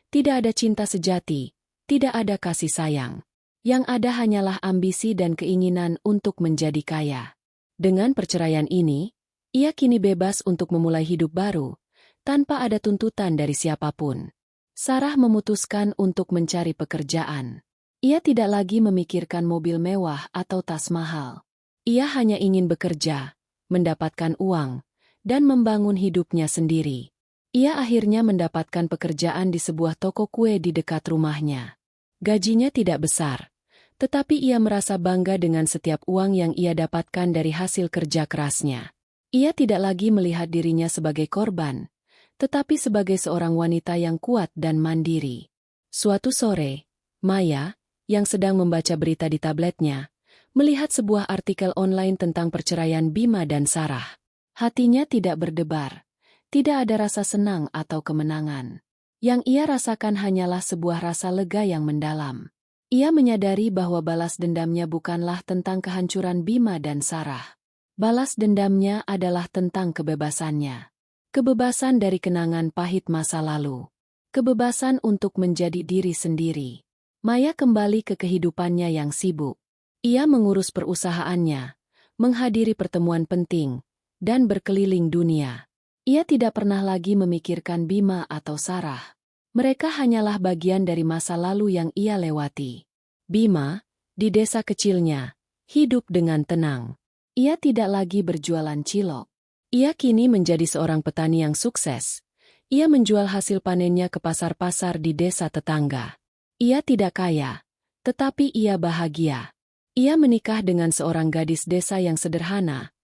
Tidak ada cinta sejati, tidak ada kasih sayang. Yang ada hanyalah ambisi dan keinginan untuk menjadi kaya. Dengan perceraian ini, ia kini bebas untuk memulai hidup baru, tanpa ada tuntutan dari siapapun. Sarah memutuskan untuk mencari pekerjaan. Ia tidak lagi memikirkan mobil mewah atau tas mahal. Ia hanya ingin bekerja, mendapatkan uang, dan membangun hidupnya sendiri. Ia akhirnya mendapatkan pekerjaan di sebuah toko kue di dekat rumahnya. Gajinya tidak besar, Tetapi ia merasa bangga dengan setiap uang yang ia dapatkan dari hasil kerja kerasnya. Ia tidak lagi melihat dirinya sebagai korban, tetapi sebagai seorang wanita yang kuat dan mandiri. Suatu sore, Maya, yang sedang membaca berita di tabletnya, melihat sebuah artikel online tentang perceraian Bima dan Sarah. Hatinya tidak berdebar, tidak ada rasa senang atau kemenangan. Yang ia rasakan hanyalah sebuah rasa lega yang mendalam. Ia menyadari bahwa balas dendamnya bukanlah tentang kehancuran Bima dan Sarah. Balas dendamnya adalah tentang kebebasannya. Kebebasan dari kenangan pahit masa lalu. Kebebasan untuk menjadi diri sendiri. Maya kembali ke kehidupannya yang sibuk. Ia mengurus perusahaannya, menghadiri pertemuan penting, dan berkeliling dunia. Ia tidak pernah lagi memikirkan Bima atau Sarah. Mereka hanyalah bagian dari masa lalu yang ia lewati. Bima, di desa kecilnya, hidup dengan tenang. Ia tidak lagi berjualan cilok. Ia kini menjadi seorang petani yang sukses. Ia menjual hasil panennya ke pasar-pasar di desa tetangga. Ia tidak kaya, tetapi ia bahagia. Ia menikah dengan seorang gadis desa yang sederhana,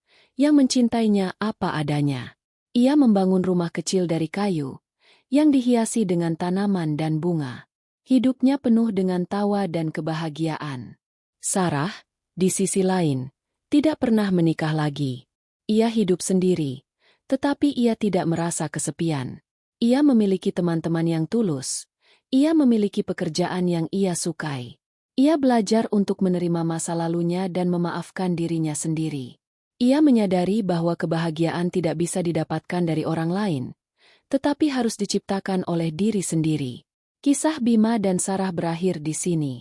yang mencintainya apa adanya. Ia membangun rumah kecil dari kayu, yang dihiasi dengan tanaman dan bunga. Hidupnya penuh dengan tawa dan kebahagiaan. Sarah, di sisi lain, tidak pernah menikah lagi. Ia hidup sendiri, tetapi ia tidak merasa kesepian. Ia memiliki teman-teman yang tulus. Ia memiliki pekerjaan yang ia sukai. Ia belajar untuk menerima masa lalunya dan memaafkan dirinya sendiri. Ia menyadari bahwa kebahagiaan tidak bisa didapatkan dari orang lain, tetapi harus diciptakan oleh diri sendiri. Kisah Bima dan Sarah berakhir di sini.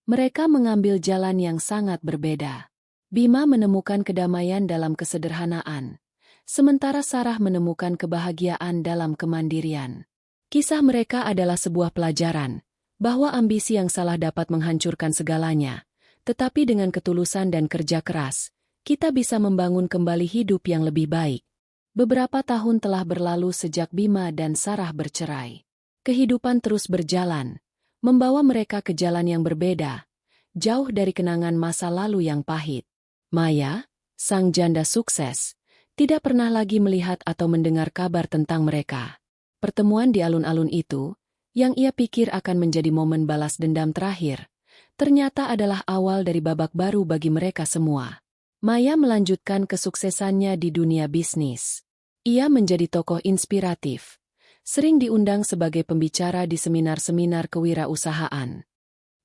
Mereka mengambil jalan yang sangat berbeda. Bima menemukan kedamaian dalam kesederhanaan, sementara Sarah menemukan kebahagiaan dalam kemandirian. Kisah mereka adalah sebuah pelajaran, bahwa ambisi yang salah dapat menghancurkan segalanya, tetapi dengan ketulusan dan kerja keras, kita bisa membangun kembali hidup yang lebih baik. Beberapa tahun telah berlalu sejak Bima dan Sarah bercerai. Kehidupan terus berjalan, membawa mereka ke jalan yang berbeda, jauh dari kenangan masa lalu yang pahit. Maya, sang janda sukses, tidak pernah lagi melihat atau mendengar kabar tentang mereka. Pertemuan di alun-alun itu, yang ia pikir akan menjadi momen balas dendam terakhir, ternyata adalah awal dari babak baru bagi mereka semua. Maya melanjutkan kesuksesannya di dunia bisnis. Ia menjadi tokoh inspiratif, sering diundang sebagai pembicara di seminar-seminar kewirausahaan.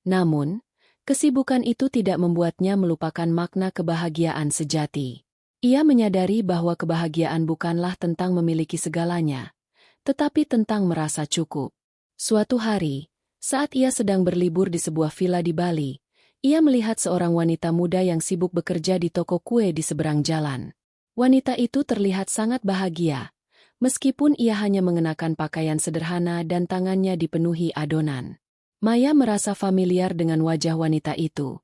Namun, kesibukan itu tidak membuatnya melupakan makna kebahagiaan sejati. Ia menyadari bahwa kebahagiaan bukanlah tentang memiliki segalanya, tetapi tentang merasa cukup. Suatu hari, saat ia sedang berlibur di sebuah villa di Bali, ia melihat seorang wanita muda yang sibuk bekerja di toko kue di seberang jalan. Wanita itu terlihat sangat bahagia, meskipun ia hanya mengenakan pakaian sederhana dan tangannya dipenuhi adonan. Maya merasa familiar dengan wajah wanita itu,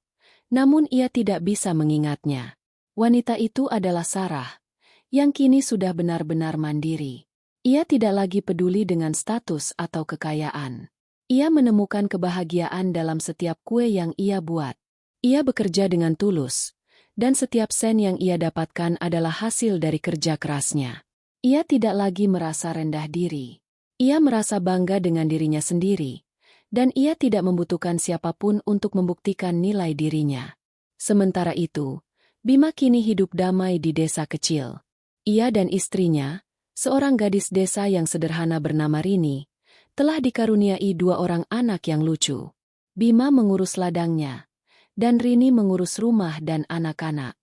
namun ia tidak bisa mengingatnya. Wanita itu adalah Sarah, yang kini sudah benar-benar mandiri. Ia tidak lagi peduli dengan status atau kekayaan. Ia menemukan kebahagiaan dalam setiap kue yang ia buat. Ia bekerja dengan tulus, dan setiap sen yang ia dapatkan adalah hasil dari kerja kerasnya. Ia tidak lagi merasa rendah diri. Ia merasa bangga dengan dirinya sendiri, dan ia tidak membutuhkan siapapun untuk membuktikan nilai dirinya. Sementara itu, Bima kini hidup damai di desa kecil. Ia dan istrinya, seorang gadis desa yang sederhana bernama Rini, telah dikaruniai 2 orang anak yang lucu. Bima mengurus ladangnya, dan Rini mengurus rumah dan anak-anak.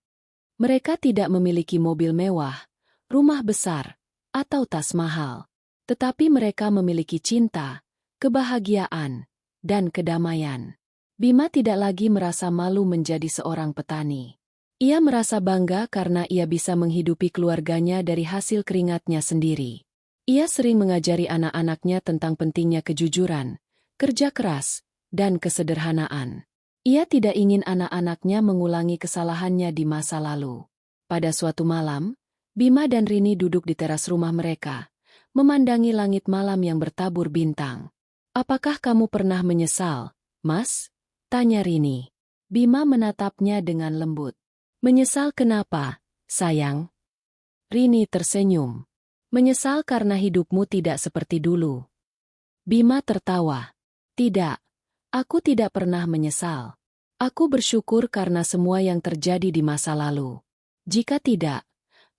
Mereka tidak memiliki mobil mewah, rumah besar, atau tas mahal. Tetapi mereka memiliki cinta, kebahagiaan, dan kedamaian. Bima tidak lagi merasa malu menjadi seorang petani. Ia merasa bangga karena ia bisa menghidupi keluarganya dari hasil keringatnya sendiri. Ia sering mengajari anak-anaknya tentang pentingnya kejujuran, kerja keras, dan kesederhanaan. Ia tidak ingin anak-anaknya mengulangi kesalahannya di masa lalu. Pada suatu malam, Bima dan Rini duduk di teras rumah mereka, memandangi langit malam yang bertabur bintang. "Apakah kamu pernah menyesal, Mas?" tanya Rini. Bima menatapnya dengan lembut. Menyesal kenapa, sayang? Rini tersenyum. Menyesal karena hidupmu tidak seperti dulu. Bima tertawa. Tidak, aku tidak pernah menyesal. Aku bersyukur karena semua yang terjadi di masa lalu. Jika tidak,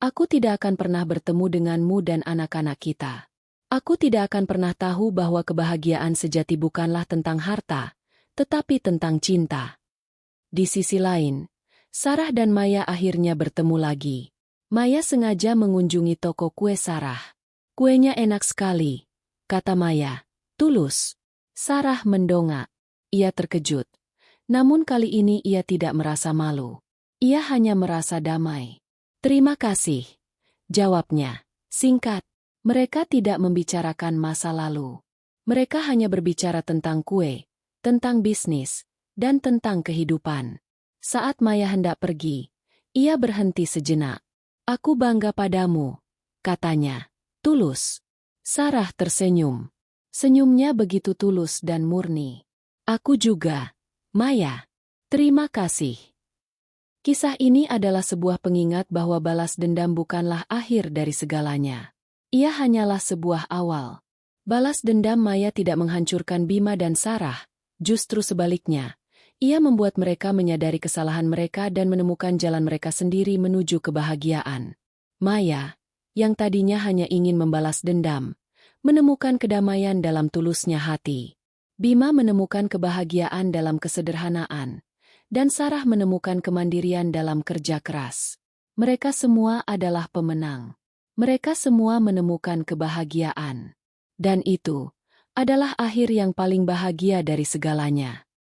aku tidak akan pernah bertemu denganmu dan anak-anak kita. Aku tidak akan pernah tahu bahwa kebahagiaan sejati bukanlah tentang harta, tetapi tentang cinta. Di sisi lain, Sarah dan Maya akhirnya bertemu lagi. Maya sengaja mengunjungi toko kue Sarah. Kuenya enak sekali, kata Maya. Tulus. Sarah mendongak. Ia terkejut. Namun kali ini ia tidak merasa malu. Ia hanya merasa damai. Terima kasih, jawabnya. Singkat. Mereka tidak membicarakan masa lalu. Mereka hanya berbicara tentang kue, tentang bisnis, dan tentang kehidupan. Saat Maya hendak pergi, ia berhenti sejenak. Aku bangga padamu, katanya. Tulus. Sarah tersenyum. Senyumnya begitu tulus dan murni. Aku juga, Maya. Terima kasih. Kisah ini adalah sebuah pengingat bahwa balas dendam bukanlah akhir dari segalanya. Ia hanyalah sebuah awal. Balas dendam Maya tidak menghancurkan Bima dan Sarah, justru sebaliknya. Ia membuat mereka menyadari kesalahan mereka dan menemukan jalan mereka sendiri menuju kebahagiaan. Maya, yang tadinya hanya ingin membalas dendam, menemukan kedamaian dalam tulusnya hati. Bima menemukan kebahagiaan dalam kesederhanaan, dan Sarah menemukan kemandirian dalam kerja keras. Mereka semua adalah pemenang. Mereka semua menemukan kebahagiaan. Dan itu adalah akhir yang paling bahagia dari segalanya.